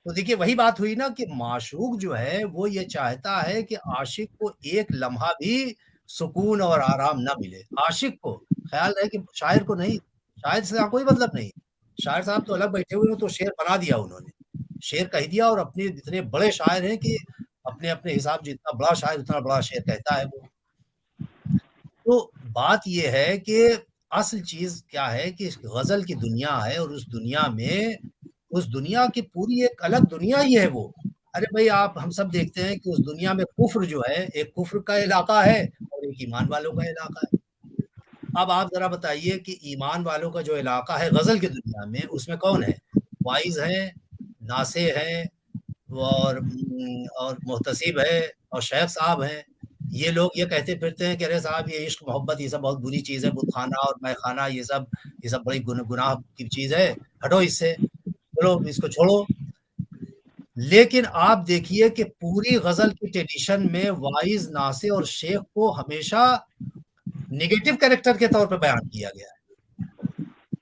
تو دیکھیے وہی بات ہوئی نا کہ معشوق جو ہے وہ یہ چاہتا ہے کہ عاشق کو ایک لمحہ بھی سکون اور آرام نہ ملے. عاشق کو خیال رہے کہ شاعر کو نہیں, شاعر سے کوئی مطلب نہیں. شاعر صاحب تو الگ بیٹھے ہوئے ہیں, تو شعر بنا دیا انہوں نے, شعر کہہ دیا, اور اپنے اتنے بڑے شاعر ہیں کہ اپنے اپنے حساب جتنا بڑا شاعر اتنا بڑا شعر کہتا ہے وہ. تو بات یہ ہے کہ اصل چیز کیا ہے کہ غزل کی دنیا ہے, اور اس دنیا میں اس دنیا کی پوری ایک الگ دنیا ہی ہے وہ. ارے بھائی آپ ہم سب دیکھتے ہیں کہ اس دنیا میں کفر جو ہے ایک کفر کا علاقہ ہے اور ایک ایمان والوں کا علاقہ ہے. اب آپ ذرا بتائیے کہ ایمان والوں کا جو علاقہ ہے غزل کی دنیا میں, اس میں کون ہے؟ وائز ہیں, ناصح ہیں, اور محتسب ہے, اور شیخ صاحب ہیں. یہ لوگ یہ کہتے پھرتے ہیں کہ ارے صاحب یہ عشق محبت یہ سب بہت بری چیز ہے, بت خانہ اور مے خانہ یہ سب بڑی گناہ کی چیز ہے, ہٹو اس سے, چلو اس کو چھوڑو. لیکن آپ دیکھیے کہ پوری غزل کی ٹریڈیشن میں وائز, ناصح اور شیخ کو ہمیشہ نیگیٹو کریکٹر کے طور پہ بیان کیا گیا ہے.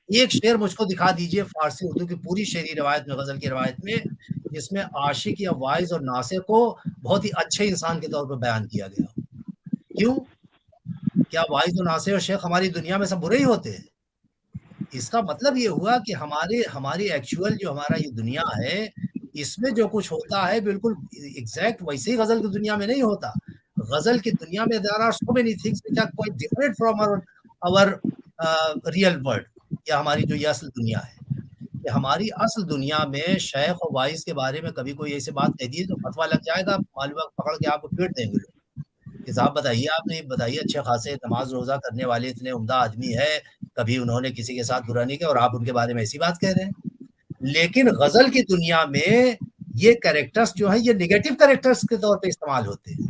ایک شعر مجھ کو دکھا دیجئے فارسی اردو کی پوری شعری روایت میں, غزل کی روایت میں, جس میں عاشق یا وائز اور ناصح کو بہت ہی اچھے انسان کے طور پر بیان کیا گیا ہو. کیوں؟ کیا وائز اور ناصح اور شیخ ہماری دنیا میں سب برے ہی ہوتے ہیں؟ اس کا مطلب یہ ہوا کہ ہماری ایکچوئل جو ہمارا یہ دنیا ہے, اس میں جو کچھ ہوتا ہے بالکل ایگزیکٹ ویسے ہی غزل کی دنیا میں نہیں ہوتا. غزل کی دنیا میں there are so many things which are quite different from our real world. یا ہماری جو یہ اصل دنیا ہے, کہ ہماری اصل دنیا میں شیخ اور وائز کے بارے میں کبھی کوئی ایسی بات کہہ دی تو فتویٰ لگ جائے گا, معلومہ پکڑ کے آپ کو پیٹ دیں گے لوگ کہ صاحب بتائیے, آپ نے بتائیے اچھے خاصے نماز روزہ کرنے والے اتنے عمدہ آدمی ہے, کبھی انہوں نے کسی کے ساتھ برا نہیں کیا, اور آپ ان کے بارے میں ایسی بات کہہ رہے ہیں. لیکن غزل کی دنیا میں یہ کریکٹرز جو ہیں یہ نیگیٹو کریکٹرز کے طور پہ استعمال ہوتے ہیں.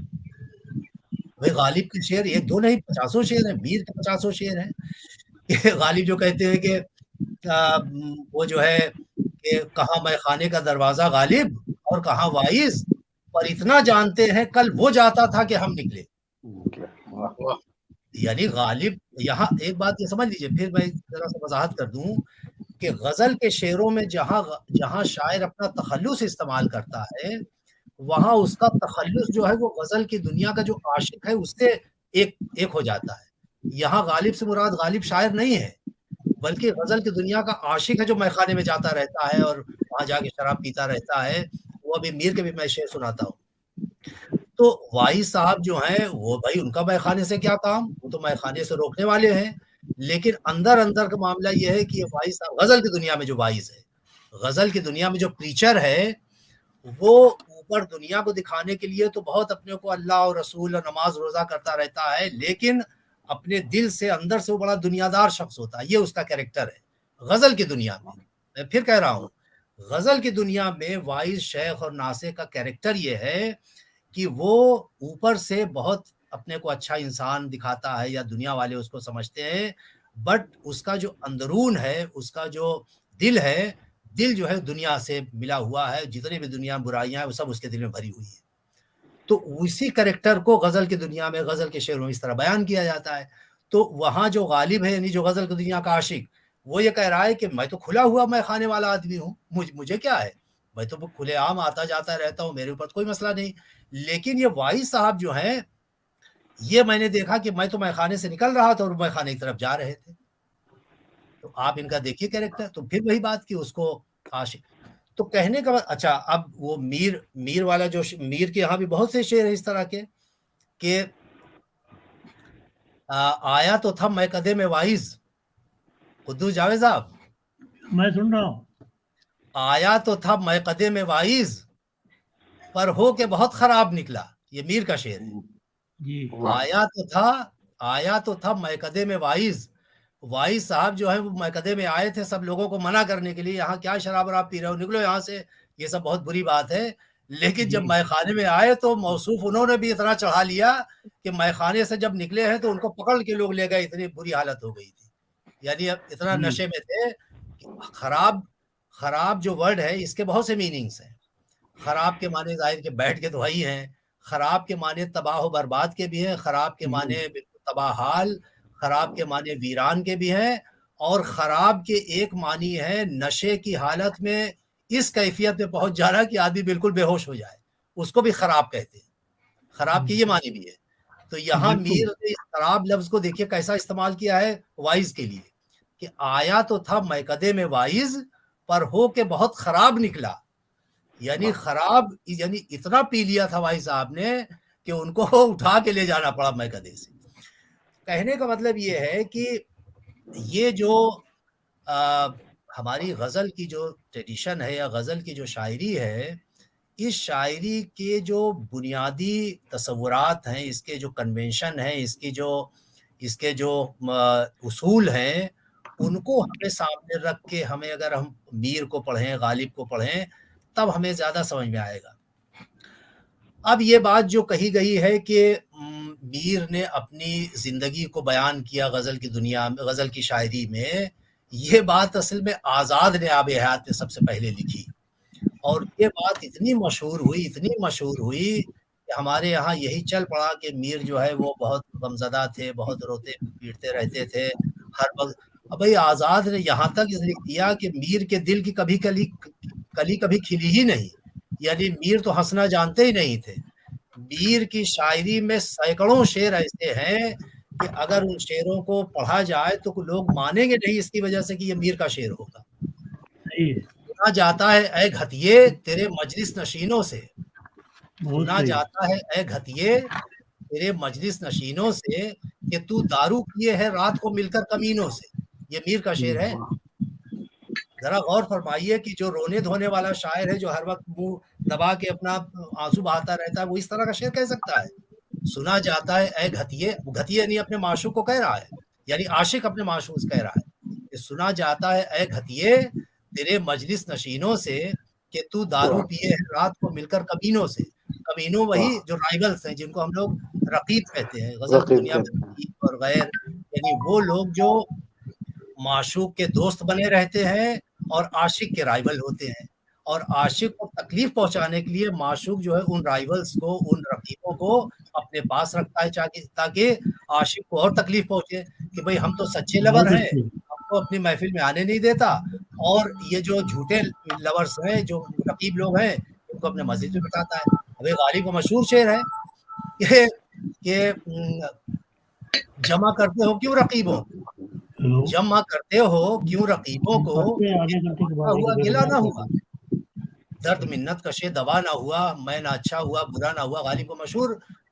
بھائی غالب کے شعر ایک دو نہیں 50 شعر ہیں, میر کے 50 شعر ہیں. غالب جو کہتے ہیں کہ وہ جو ہے کہ کہاں میں خانے کا دروازہ غالب اور کہاں وائز, پر اتنا جانتے ہیں کل وہ جاتا تھا کہ ہم نکلے. یعنی غالب یہاں ایک بات یہ سمجھ لیجئے, پھر میں ذرا سا وضاحت کر دوں کہ غزل کے شعروں میں جہاں شاعر اپنا تخلص استعمال کرتا ہے, وہاں اس کا تخلص جو ہے وہ غزل کی دنیا کا جو عاشق ہے اس سے ایک ہو جاتا ہے. یہاں غالب سے مراد غالب شاعر نہیں ہے, بلکہ غزل کی دنیا کا عاشق ہے جو میخانے میں جاتا رہتا ہے اور وہاں جا کے شراب پیتا رہتا ہے. وہ ابھی میر کے بھی میں شعر سناتا ہوں. تو وائز صاحب جو ہیں وہ بھائی ان کا میخانے سے کیا کام, وہ تو میخانے سے روکنے والے ہیں. لیکن اندر کا معاملہ یہ ہے کہ یہ وائز صاحب غزل کی دنیا میں جو وائز ہے, غزل کی دنیا میں جو پریچر ہے, وہ اوپر دنیا کو دکھانے کے لیے تو بہت اپنے کو اللہ اور رسول اور نماز روزہ کرتا رہتا ہے, لیکن اپنے دل سے اندر سے وہ بڑا دنیادار شخص ہوتا ہے. یہ اس کا کریکٹر ہے غزل کی دنیا میں. میں پھر کہہ رہا ہوں, غزل کی دنیا میں وائز, شیخ اور ناصح کا کریکٹر یہ ہے کہ وہ اوپر سے بہت اپنے کو اچھا انسان دکھاتا ہے یا دنیا والے اس کو سمجھتے ہیں, بٹ اس کا جو اندرون ہے, اس کا جو دل ہے, دل جو ہے دنیا سے ملا ہوا ہے. جتنے بھی دنیا برائیاں ہیں وہ سب اس کے دل میں بھری ہوئی ہے. تو اسی کریکٹر کو غزل کی دنیا میں, غزل کے شعروں میں اس طرح بیان کیا جاتا ہے. تو وہاں جو غالب ہے, یعنی جو غزل کی دنیا کا عاشق, وہ یہ کہہ رہا ہے کہ میں تو کھلا ہوا میں خانے والا آدمی ہوں, مجھے کیا ہے, میں تو کھلے عام آتا جاتا رہتا ہوں, میرے اوپر کوئی مسئلہ نہیں. لیکن یہ وائز صاحب جو ہیں, یہ میں نے دیکھا کہ میں تو میخانے سے نکل رہا تھا اور میخانے کی طرف جا رہے تھے. تو آپ ان کا دیکھیے کریکٹر. تو پھر وہی بات کہ اس کو عاشق تو کہنے کا بعد, اچھا اب وہ میر والا جو میر کے یہاں بھی بہت سے شعر ہیں اس طرح کے کہ آیا تو تھا میں قدے میں وائز. قدوس جاوید صاحب میں سن رہا ہوں. آیا تو تھا میں قدے میں وائز, پر ہو کے بہت خراب نکلا. یہ میر کا شعر ہے. جی آیا تو تھا میں قدے میں وائز. وائز صاحب جو ہے وہ میکدے میں آئے تھے سب لوگوں کو منع کرنے کے لیے, یہاں کیا شراب وراب پی رہے ہو, نکلو یہاں سے, یہ سب بہت بری بات ہے. لیکن جب میخانے میں آئے تو موصوف انہوں نے بھی اتنا چڑھا لیا کہ میخانے سے جب نکلے ہیں تو ان کو پکڑ کے لوگ لے گئے, اتنی بری حالت ہو گئی تھی. یعنی اب اتنا نشے میں تھے. خراب جو ورڈ ہے اس کے بہت سے میننگز ہیں. خراب کے معنی ظاہر کے بیٹھ کے تو وہی ہیں, خراب کے معنی تباہ و برباد کے بھی ہیں, خراب کے معنی تباہ حال, خراب کے معنی ویران کے بھی ہیں, اور خراب کے ایک معنی ہے نشے کی حالت میں اس کیفیت میں پہنچ جانا کہ آدمی بالکل بے ہوش ہو جائے، اس کو بھی خراب کہتے ہیں. خراب کی یہ معنی بھی ہے. تو یہاں میر نے اس خراب لفظ کو دیکھیے کیسا استعمال کیا ہے وائز کے لیے، کہ آیا تو تھا میکدے میں وائز پر ہو کے بہت خراب نکلا. یعنی خراب، یعنی اتنا پی لیا تھا وائز صاحب نے کہ ان کو اٹھا کے لے جانا پڑا میکدے سے. کہنے کا مطلب یہ ہے کہ یہ جو ہماری غزل کی جو ٹریڈیشن ہے یا غزل کی جو شاعری ہے، اس شاعری کے جو بنیادی تصورات ہیں، اس کے جو کنونشن ہیں، اس کے جو اصول ہیں، ان کو ہمیں سامنے رکھ کے ہمیں اگر ہم میر کو پڑھیں، غالب کو پڑھیں، تب ہمیں زیادہ سمجھ میں آئے گا. اب یہ بات جو کہی گئی ہے کہ میر نے اپنی زندگی کو بیان کیا غزل کی دنیا میں، غزل کی شاعری میں، یہ بات اصل میں آزاد نے آب حیات میں سب سے پہلے لکھی. اور یہ بات اتنی مشہور ہوئی کہ ہمارے یہاں یہی چل پڑا کہ میر جو ہے وہ بہت غمزدہ تھے، بہت روتے پیٹتے رہتے تھے ہر وقت. اب بھائی آزاد نے یہاں تک لکھ دیا کہ میر کے دل کی کبھی کھلی ہی نہیں. یعنی میر تو ہنسنا جانتے ہی نہیں تھے. میر کی شاعری میں سینکڑوں شعر ایسے ہیں کہ اگر ان شعروں کو پڑھا جائے تو لوگ مانیں گے نہیں اس کی وجہ سے کہ یہ میر کا شعر ہوگا. سنا جاتا ہے اے گھتیے تیرے مجلس نشینوں سے، سنا جاتا ہے اے گھتیے تیرے مجلس نشینوں سے کہ تو دارو پیے ہے رات کو مل کر کمینوں سے. یہ میر کا شعر ہے. ذرا غور فرمائیے کہ جو رونے دھونے والا شاعر ہے، جو ہر وقت منہ دبا کے اپنا آنسو بہاتا رہتا ہے، وہ اس طرح کا شعر کہہ سکتا ہے؟ سنا جاتا ہے اے گھتیے، گھتیے نہیں اپنے معشوق کو کہہ رہا ہے، یعنی عاشق اپنے معشوق سے کہہ رہا ہے کہ سنا جاتا ہے اے گھتیے تیرے مجلس نشینوں سے کہ تو دارو پیے ہے رات کو مل کر کمینوں سے. کمینوں وہی جو رائبلز ہیں، جن کو ہم لوگ رقیب کہتے ہیں غزل کی دنیا میں، رقیب اور غیر، یعنی وہ لوگ جو معشوق کے دوست بنے رہتے ہیں اور عاشق کے رائبل ہوتے ہیں. اور عاشق کو تکلیف پہنچانے کے لیے معشوق جو ہے ان رائبلز کو، ان رقیبوں کو اپنے پاس رکھتا ہے تاکہ عاشق کو اور تکلیف پہنچے کہ بھئی ہم تو سچے لور ہیں، ہم کو اپنی محفل میں آنے نہیں دیتا، اور یہ جو جھوٹے لورز ہیں، جو رقیب لوگ ہیں، ان کو اپنے مسجد میں بٹھاتا ہے. ابھی غالب کا مشہور شعر ہے کہ جمع کرتے ہو کیوں رقیبوں کو، جمع کرتے ہو کیوں رقیبوں کو، ہوا گلا نہ ہوا، درد منت کشے دوا نہ ہوا، میں نہ اچھا ہوا برا نہ ہوا. غالب کو مشہور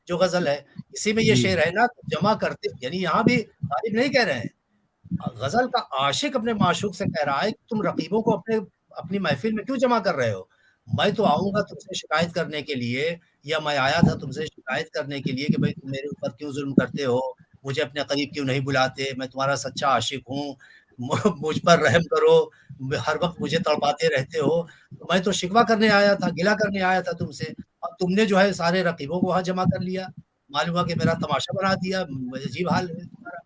جو غزل ہے، اسی میں یہ شعر ہے نا، جمع کرتے، یعنی یہاں بھی غالب نہیں کہہ رہے ہیں، غزل کا عاشق اپنے معشوق سے کہہ رہا ہے کہ تم رقیبوں کو اپنی محفل میں کیوں جمع کر رہے ہو؟ میں تو آؤں گا تم سے شکایت کرنے کے لیے، یا میں آیا تھا تم سے شکایت کرنے کے لیے کہ بھئی تم میرے اوپر کیوں ظلم کرتے ہو، مجھے اپنے قریب کیوں نہیں بلاتے، میں تمہارا سچا عاشق ہوں، مجھ پر رحم کرو، ہر وقت مجھے تڑپاتے رہتے ہو. میں تو شکوہ کرنے آیا تھا، گلہ کرنے آیا تھا تم سے، اب تم نے جو ہے سارے رقیبوں کو وہاں جمع کر لیا، معلوم ہوا کہ میرا تماشا بنا دیا، عجیب حال ہے تمہارا.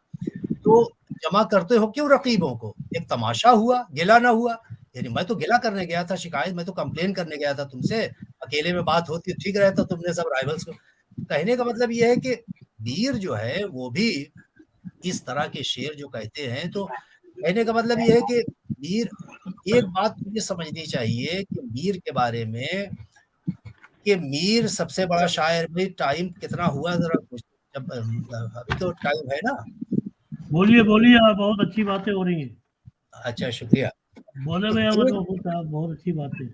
تو جمع کرتے ہو کیوں رقیبوں کو، ایک تماشا ہوا، گلہ نہ ہوا. یعنی میں تو گلہ کرنے گیا تھا، شکایت، میں تو کمپلین کرنے گیا تھا تم سے، اکیلے میں بات ہوتی ٹھیک رہتا، تم نے سب رائبلز کو. کہنے کا مطلب یہ ہے کہ میر جو ہے وہ بھی اس طرح کے شعر جو کہتے ہیں. تو کہنے کا مطلب یہ ہے کہ میر، ایک بات مجھے سمجھنی چاہیے کہ میر کے بارے میں، کہ میر سب سے بڑا شاعر بھی. ٹائم کتنا ہوا ذرا کچھ، جب ابھی تو ٹائم ہے نا؟ بولیے آپ، بہت اچھی باتیں ہو رہی ہیں. اچھا شکریہ. بولے میں بہت اچھی بات ہے.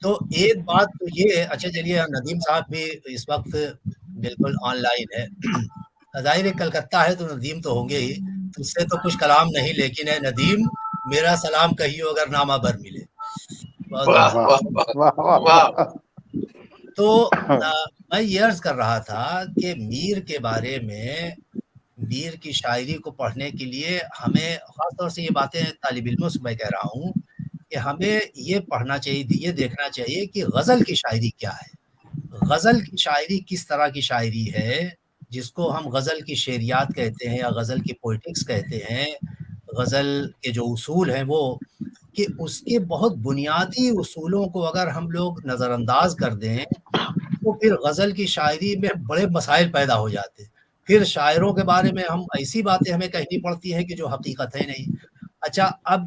تو ایک بات تو یہ، اچھا چلیے، ندیم صاحب بھی اس وقت بالکل آن لائن ہے. ظاہر ہے کلکتہ ہے تو ندیم تو ہوں گے ہی، تو اس سے تو کچھ کلام نہیں، لیکن ہے ندیم میرا سلام کہیو اگر نامہ بر ملے. تو میں یہ عرض کر رہا تھا کہ میر کے بارے میں، میر کی شاعری کو پڑھنے کے لیے ہمیں خاص طور سے یہ باتیں طالب علموں سے میں کہہ رہا ہوں کہ ہمیں یہ پڑھنا چاہیے، یہ دیکھنا چاہیے کہ غزل کی شاعری کیا ہے، غزل کی شاعری کس طرح کی شاعری ہے، جس کو ہم غزل کی شعریات کہتے ہیں یا غزل کی پوئٹکس کہتے ہیں. غزل کے جو اصول ہیں وہ، کہ اس کے بہت بنیادی اصولوں کو اگر ہم لوگ نظر انداز کر دیں تو پھر غزل کی شاعری میں بڑے مسائل پیدا ہو جاتے ہیں. پھر شاعروں کے بارے میں ہم ایسی باتیں ہمیں کہنی پڑتی ہیں کہ جو حقیقت ہے نہیں. اچھا، اب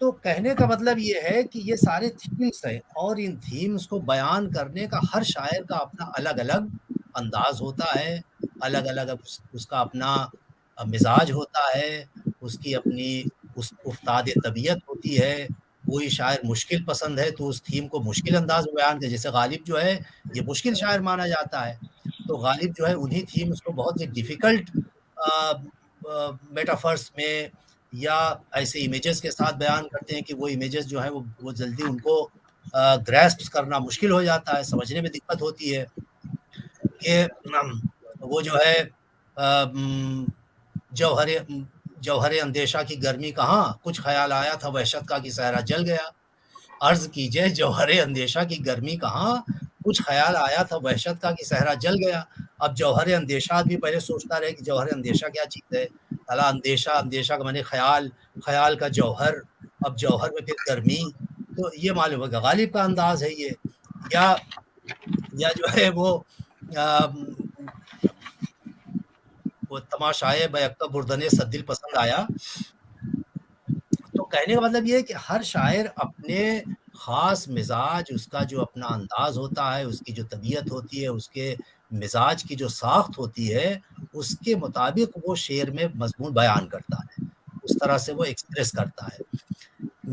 تو کہنے کا مطلب یہ ہے کہ یہ سارے تھیمز ہیں اور ان تھیمز کو بیان کرنے کا ہر شاعر کا اپنا الگ الگ انداز ہوتا ہے، الگ الگ اس کا اپنا مزاج ہوتا ہے، اس کی اپنی افتاد طبیعت ہوتی ہے۔ کوئی شاعر مشکل پسند ہے تو اس تھیم کو مشکل انداز میں بیان کرے، جیسے غالب جو ہے یہ مشکل شاعر مانا جاتا ہے، تو غالب جو ہے انہی تھیمز کو بہت ہی ڈیفیکلٹ میٹافرس میں یا ایسے امیجز کے ساتھ بیان کرتے ہیں کہ وہ امیجز جو ہیں وہ جلدی ان کو گریسپ کرنا مشکل ہو جاتا ہے، سمجھنے میں دقت ہوتی ہے کہ وہ جو ہے جوہر اندیشہ کی گرمی کہاں، کچھ خیال آیا تھا وحشت کا کہ صحرا جل گیا، عرض کیجئے جوہر اندیشہ کی گرمی کہاں، کچھ خیال آیا تھا وحشت کا کہ صحرا جل گیا۔ اب جوہر اندیشہ بھی پہلے سوچتا رہے کہ جوہر اندیشہ کیا چیز ہے، الا اندیشہ کا معنی خیال کا جوہر، اب جوہر میں پھر گرمی، تو یہ معلوم ہوگا غالب کا انداز ہے یہ، یا جو ہے وہ تماشائے بیکتب بردن صد دل پسند آیا۔ تو کہنے کا مطلب یہ ہے کہ ہر شاعر اپنے خاص مزاج، اس کا جو اپنا انداز ہوتا ہے، اس کی جو طبیعت ہوتی ہے، اس کے مزاج کی جو ساخت ہوتی ہے، اس کے مطابق وہ شعر میں مضمون بیان کرتا ہے، اس طرح سے وہ ایکسپریس کرتا ہے۔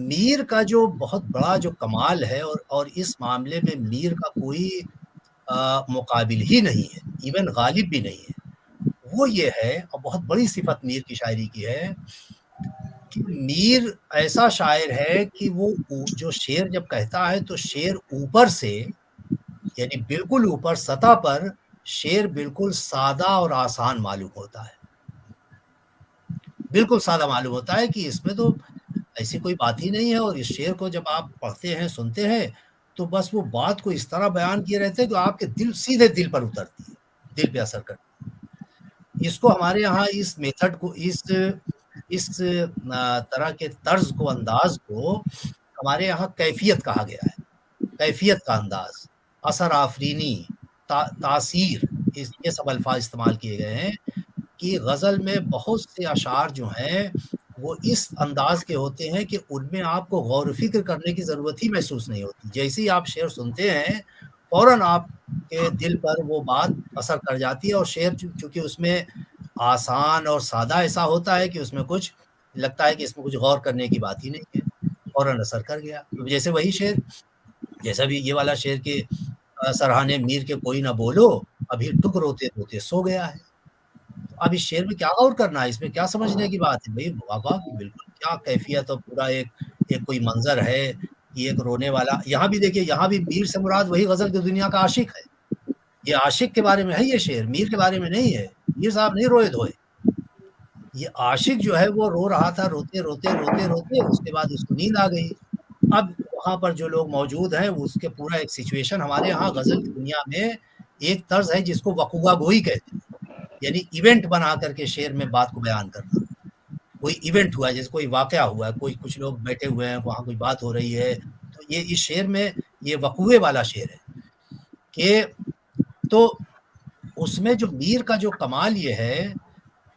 میر کا جو بہت بڑا جو کمال ہے اور اس معاملے میں میر کا کوئی مقابل ہی نہیں ہے، ایون غالب بھی نہیں ہے، وہ یہ ہے، اور بہت بڑی صفت میر کی شاعری کی ہے کہ میر ایسا شاعر ہے کہ وہ جو شعر جب کہتا ہے تو شعر اوپر سے، یعنی بالکل اوپر سطح پر شعر بالکل سادہ اور آسان معلوم ہوتا ہے، بالکل سادہ معلوم ہوتا ہے کہ اس میں تو ایسی کوئی بات ہی نہیں ہے، اور اس شعر کو جب آپ پڑھتے ہیں سنتے ہیں تو بس وہ بات کو اس طرح بیان کیے رہتے ہیں کہ آپ کے سیدھے دل پر اترتی ہے، دل پہ اثر کرتی ہے۔ اس کو ہمارے یہاں اس میتھڈ کو، اس طرح کے طرز کو، انداز کو ہمارے یہاں کیفیت کہا گیا ہے، کیفیت کا انداز، اثر آفرینی، تاثیر، یہ سب الفاظ استعمال کیے گئے ہیں کہ غزل میں بہت سے اشعار جو ہیں وہ اس انداز کے ہوتے ہیں کہ ان میں آپ کو غور و فکر کرنے کی ضرورت ہی محسوس نہیں ہوتی، جیسے ہی آپ شعر سنتے ہیں فوراً آپ کے دل پر وہ بات اثر کر جاتی ہے، اور شعر چونکہ اس میں آسان اور سادہ ایسا ہوتا ہے کہ اس میں کچھ لگتا ہے کہ اس میں کچھ غور کرنے کی بات ہی نہیں ہے، فوراً اثر کر گیا۔ جیسے وہی شعر، جیسا بھی یہ والا شعر کہ سرہانے میر کے کوئی نہ بولو، ابھی ٹک روتے روتے سو گیا ہے، اب اس شعر میں کیا غور کرنا ہے، اس میں کیا سمجھنے کی بات ہے بھائی، واقعا بالکل کیا کیفیت اور پورا ایک کوئی منظر ہے کہ ایک رونے والا، یہاں بھی دیکھیے، یہاں بھی میر سے مراد وہی غزل کی دنیا کا عاشق ہے، یہ عاشق کے بارے میں ہے یہ شعر، میر کے بارے میں نہیں ہے، میر صاحب نہیں روئے دھوئے، یہ عاشق جو ہے وہ رو رہا تھا، روتے روتے روتے روتے اس کے بعد اس کو نیند آ گئی۔ اب وہاں پر جو لوگ موجود ہیں اس کے پورا ایک سچویشن، ہمارے ہاں غزل کی دنیا میں ایک طرز ہے جس کو وقوع گوئی کہتے ہیں، یعنی ایونٹ بنا کر کے شعر میں بات کو بیان کرنا، کوئی ایونٹ ہوا ہے، جیسے کوئی واقعہ ہوا ہے، کچھ لوگ بیٹھے ہوئے ہیں، وہاں کوئی بات ہو رہی ہے، تو یہ اس شعر میں یہ وقوع والا شعر ہے کہ، تو اس میں جو میر کا جو کمال یہ ہے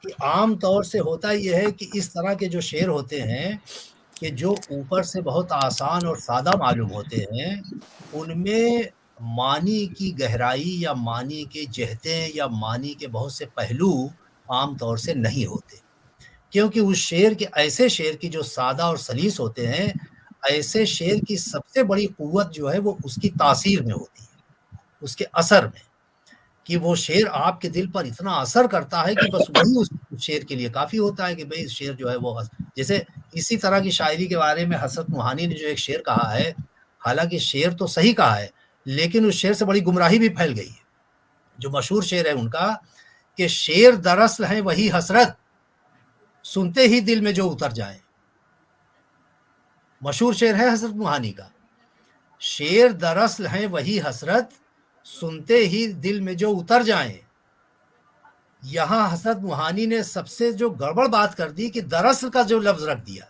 کہ عام طور سے ہوتا یہ ہے کہ اس طرح کے جو شعر ہوتے ہیں کہ جو اوپر سے بہت آسان اور سادہ معلوم ہوتے ہیں، ان میں معنی کی گہرائی یا معنی کے جہتیں یا معنی کے بہت سے پہلو عام طور سے نہیں ہوتے، کیونکہ اس شعر کے، ایسے شعر کی جو سادہ اور سلیس ہوتے ہیں، ایسے شعر کی سب سے بڑی قوت جو ہے وہ اس کی تاثیر میں ہوتی ہے، اس کے اثر میں، کہ وہ شعر آپ کے دل پر اتنا اثر کرتا ہے کہ بس وہی اس شعر کے لیے کافی ہوتا ہے کہ بھئی اس شعر جو ہے وہ، جیسے اسی طرح کی شاعری کے بارے میں حسرت موہانی نے جو ایک شعر کہا ہے، حالانکہ شعر تو صحیح کہا ہے لیکن اس شعر سے بڑی گمراہی بھی پھیل گئی ہے، جو مشہور شعر ہے ان کا کہ شعر دراصل ہیں وہی حسرت، سنتے ہی دل میں جو اتر جائیں، مشہور شعر ہے حسرت موہانی کا، شعر دراصل ہیں وہی حسرت، سنتے ہی دل میں جو اتر جائیں۔ یہاں حسرت موہانی نے سب سے جو گڑبڑ بات کر دی کہ دراصل کا جو لفظ رکھ دیا،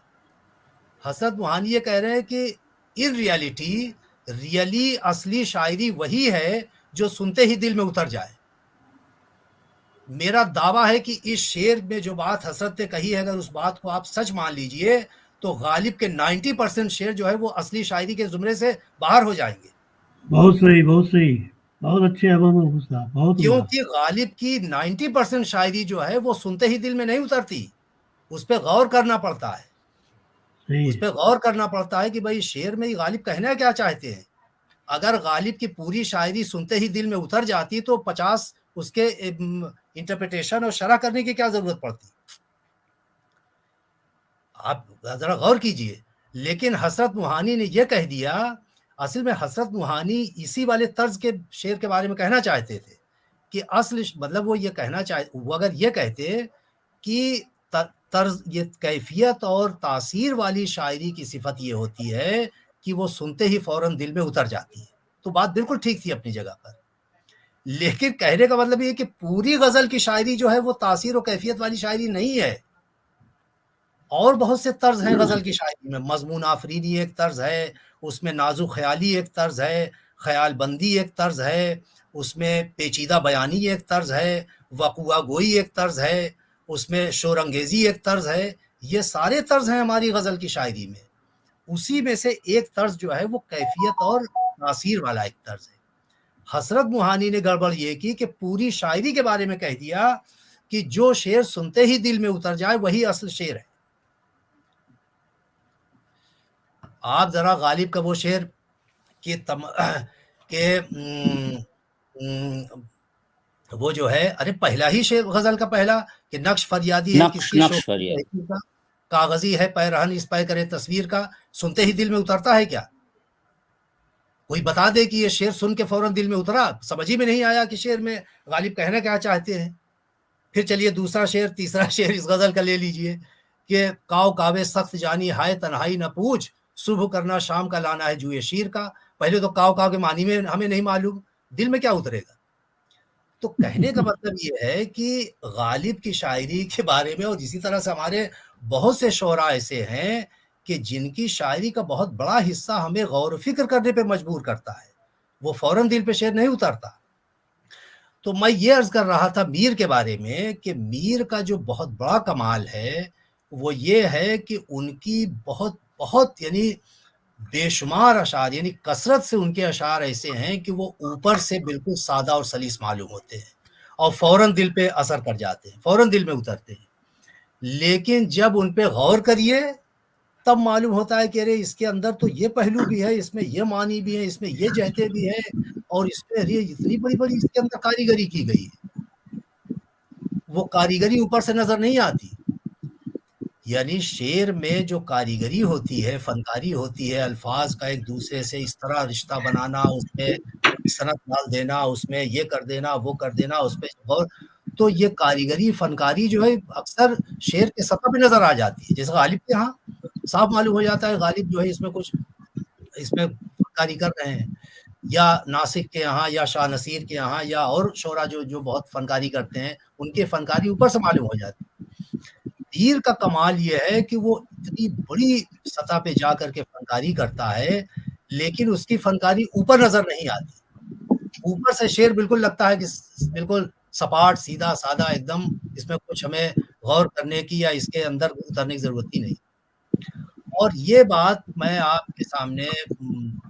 حسرت موہانی یہ کہہ رہے ہیں کہ ان ریالٹی، ریئلی اصلی شاعری وہی ہے جو سنتے ہی دل میں اتر جائے۔ میرا دعویٰ ہے کہ اس شعر میں جو بات حسرت نے کہی ہے، اگر اس بات کو آپ سچ مان لیجئے تو غالب کے 90% شعر جو ہے وہ اصلی شاعری کے زمرے سے باہر ہو جائیں گے، بہت صحیح، بہت صحیح، بہت اچھے محمود صاحب، بہت عمدہ۔ کیونکہ غالب کی 90% شاعری جو ہے وہ سنتے ہی دل میں نہیں اترتی، اس پہ غور کرنا پڑتا ہے، صحیح اس پہ غور کرنا پڑتا ہے کہ بھائی شعر میں غالب کہنا کیا چاہتے ہیں۔ اگر غالب کی پوری شاعری سنتے ہی دل میں اتر جاتی تو 50 اس کے انٹرپریٹیشن اور شرح کرنے کی کیا ضرورت پڑتی، آپ ذرا غور کیجئے۔ لیکن حسرت موہانی نے یہ کہہ دیا، اصل میں حسرت موہانی اسی والے طرز کے شعر کے بارے میں کہنا چاہتے تھے کہ اصل مطلب وہ یہ کہنا وہ اگر یہ کہتے کہ طرز یہ کیفیت اور تاثیر والی شاعری کی صفت یہ ہوتی ہے کہ وہ سنتے ہی فوراً دل میں اتر جاتی ہے، تو بات بالکل ٹھیک تھی اپنی جگہ پر۔ لیکن کہنے کا مطلب یہ کہ پوری غزل کی شاعری جو ہے وہ تاثیر و کیفیت والی شاعری نہیں ہے، اور بہت سے طرز ہیں غزل کی شاعری میں، مضمون آفرینی ایک طرز ہے، اس میں نازک خیالی ایک طرز ہے، خیال بندی ایک طرز ہے، اس میں پیچیدہ بیانی ایک طرز ہے، وقوع گوئی ایک طرز ہے، اس میں شور انگیزی ایک طرز ہے، یہ سارے طرز ہیں ہماری غزل کی شاعری میں، اسی میں سے ایک طرز جو ہے وہ کیفیت اور تاثیر والا ایک طرز ہے۔ حسرت موہانی نے گڑبڑ یہ کی کہ پوری شاعری کے بارے میں کہہ دیا کہ جو شعر سنتے ہی دل میں اتر جائے وہی اصل شعر ہے۔ آپ ذرا غالب کا وہ شعر کہ وہ جو ہے، ارے پہلا ہی شعر غزل کا پہلا کہ نقش فریادی ہے کس کی شوق کا، کاغذی ہے پیرہن اس پہ کرے تصویر کا، سنتے ہی دل میں اترتا ہے کیا؟ کوئی بتا دے کہ یہ شعر سن کے فوراً دل میں اترا، سمجھ ہی میں نہیں آیا کہ شعر میں غالب کہنا کیا چاہتے ہیں۔ پھر چلیے دوسرا شعر، تیسرا شعر اس غزل کا لے لیجئے کہ کاؤ کاوے سخت جانی ہائے تنہائی نہ پوچھ، صبح کرنا شام کا لانا ہے جوئے شیر کا۔ پہلے تو کاؤ کاؤ کے معنی میں ہمیں نہیں معلوم، دل میں کیا اترے گا؟ تو کہنے کا مطلب یہ ہے کہ غالب کی شاعری کے بارے میں، اور اسی طرح سے ہمارے بہت سے شعراء ایسے ہیں کہ جن کی شاعری کا بہت بڑا حصہ ہمیں غور و فکر کرنے پہ مجبور کرتا ہے، وہ فوراً دل پہ شعر نہیں اترتا۔ تو میں یہ عرض کر رہا تھا میر کے بارے میں کہ میر کا جو بہت بڑا کمال ہے وہ یہ ہے کہ ان کی بہت یعنی بے شمار اشعار، یعنی کثرت سے ان کے اشعار ایسے ہیں کہ وہ اوپر سے بالکل سادہ اور سلیس معلوم ہوتے ہیں اور فوراً دل پہ اثر کر جاتے ہیں، فوراً دل میں اترتے ہیں۔ لیکن جب ان پہ غور کریے تب معلوم ہوتا ہے کہ ارے اس کے اندر تو یہ پہلو بھی ہے، اس میں یہ معنی بھی ہے، اس میں یہ جہتے بھی ہیں، اور اس میں اتنی بڑی بڑی اس کے اندر کاریگری کی گئی ہے، وہ کاریگری اوپر سے نظر نہیں آتی۔ یعنی شعر میں جو کاریگری ہوتی ہے، فنکاری ہوتی ہے، الفاظ کا ایک دوسرے سے اس طرح رشتہ بنانا، اس میں صنعت ڈال دینا، اس میں یہ کر دینا وہ کر دینا، اس پہ غور، تو یہ کاریگری فنکاری جو ہے اکثر شعر کے سطح پہ نظر آ جاتی ہے۔ جیسے غالب کے ہاں صاف معلوم ہو جاتا ہے غالب جو ہے اس میں کچھ اس میں فنکاری کر رہے ہیں، یا ناسک کے یہاں یا شاہ نصیر کے یہاں یا اور شعراء جو بہت فنکاری کرتے ہیں، ان کے فنکاری اوپر سے معلوم ہو جاتی ہے۔ میر کا کمال یہ ہے کہ وہ اتنی بڑی سطح پہ جا کر کے فنکاری کرتا ہے، لیکن اس کی فنکاری اوپر نظر نہیں آتی۔ اوپر سے شعر بالکل لگتا ہے کہ بالکل سپاٹ سیدھا سادہ ایک دم، اس میں کچھ ہمیں غور کرنے کی یا اس کے اندر اترنے کی ضرورت ہی نہیں۔ اور یہ بات میں آپ کے سامنے،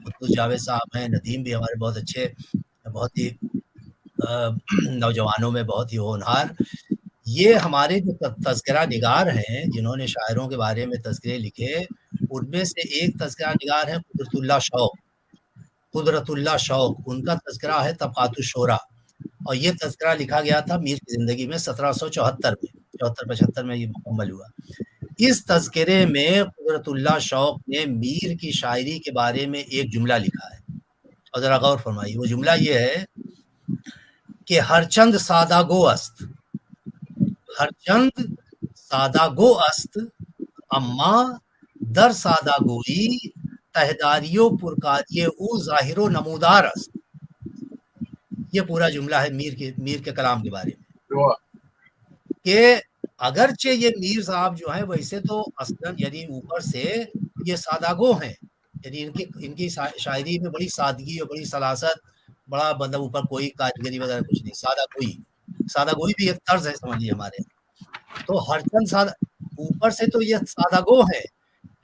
قدوس جاوید صاحب ہیں، ندیم بھی ہمارے بہت اچھے، بہت ہی نوجوانوں میں بہت ہی ہونہار، یہ ہمارے جو تذکرہ نگار ہیں جنہوں نے شاعروں کے بارے میں تذکرے لکھے، ان میں سے ایک تذکرہ نگار ہے قدرت اللہ شوق، ان کا تذکرہ ہے طبقات الشورى، اور یہ تذکرہ لکھا گیا تھا میر کی زندگی میں 1774 میں، 74-75 میں یہ مکمل ہوا۔ اس تذکرے میں قدرت اللہ شوق نے میر کی شاعری کے بارے میں ایک جملہ لکھا ہے، اور ذرا غور فرمائیے۔ وہ جملہ یہ ہے کہ ہر چند سادہ گو است، ہر چند سادہ گو است، اما در سادہ گوئی تہداری و پرکاری او ظاہر و نمودار است۔ یہ پورا جملہ ہے میر کے کلام کے بارے میں، کہ اگرچہ یہ میر صاحب جو ہیں ویسے تو اصلاً یعنی اوپر سے یہ سادہ گو ہیں، یعنی ان کی شاعری میں بڑی سادگی اور بڑی سلاست، بڑا مطلب اوپر کوئی کاریگری وغیرہ کچھ نہیں، سادہ گوئی بھی ایک طرز ہے سمجھیے ہمارے۔ تو ہر چند سادہ، اوپر سے تو یہ سادہ گو ہے،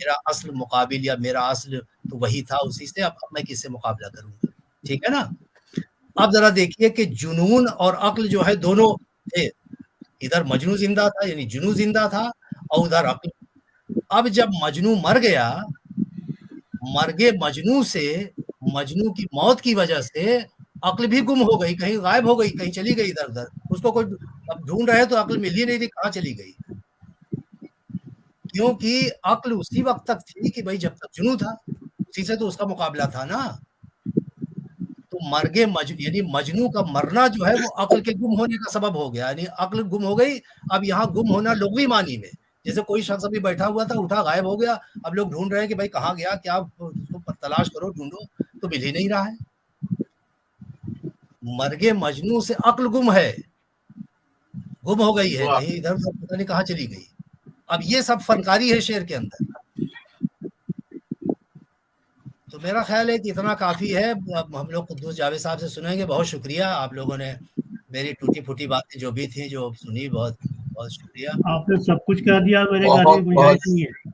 میرا اصل مقابل یا میرا اصل تو وہی تھا، اسی سے اب میں کس سے مقابلہ کروں گا، ٹھیک ہے نا. اب ذرا دیکھیے کہ جنون اور عقل جو ہے دونوں تھے، ادھر مجنو زندہ تھا یعنی جنو زندہ تھا اور ادھر عقل. اب جب مجنو مر گیا، مرگے مجنو سے، مجنو کی موت کی وجہ سے عقل بھی گم ہو گئی، کہیں غائب ہو گئی، کہیں چلی گئی ادھر ادھر. اس کو کوئی اب ڈھونڈ رہے تو عقل مل ہی نہیں تھی، کہاں چلی گئی. کیونکہ عقل اسی وقت تک تھی کہ بھائی جب تک جنو تھا، اسی سے تو اس کا مقابلہ تھا نا. تو مرگے یعنی مجنو کا مرنا جو ہے وہ عقل کے گم ہونے کا سبب ہو گیا، یعنی عقل گم ہو گئی. اب یہاں گم ہونا لغوی معنی میں، جیسے کوئی شخص ابھی بیٹھا ہوا تھا، اٹھا غائب ہو گیا، اب لوگ ڈھونڈ رہے ہیں کہ بھائی کہاں گیا، کیا اس کو تلاش کرو، ڈھونڈو، تو مل ہی نہیں رہا ہے. مرگے مجنو سے عقل گم ہے، گم ہو گئی ہے، کہیں ادھر ادھر پتہ نہیں کہاں چلی گئی. اب یہ سب فنکاری ہے شعر کے اندر. تو میرا خیال ہے کہ اتنا کافی ہے. اب ہم لوگ قدوس جاوید صاحب سے سنیں گے. بہت شکریہ آپ لوگوں نے میری ٹوٹی پھوٹی باتیں جو بھی تھیں جو سنی، بہت بہت شکریہ. آپ نے سب کچھ کہہ دیا، میرے بہت گانے کی گنجائش بہت نہیں ہے.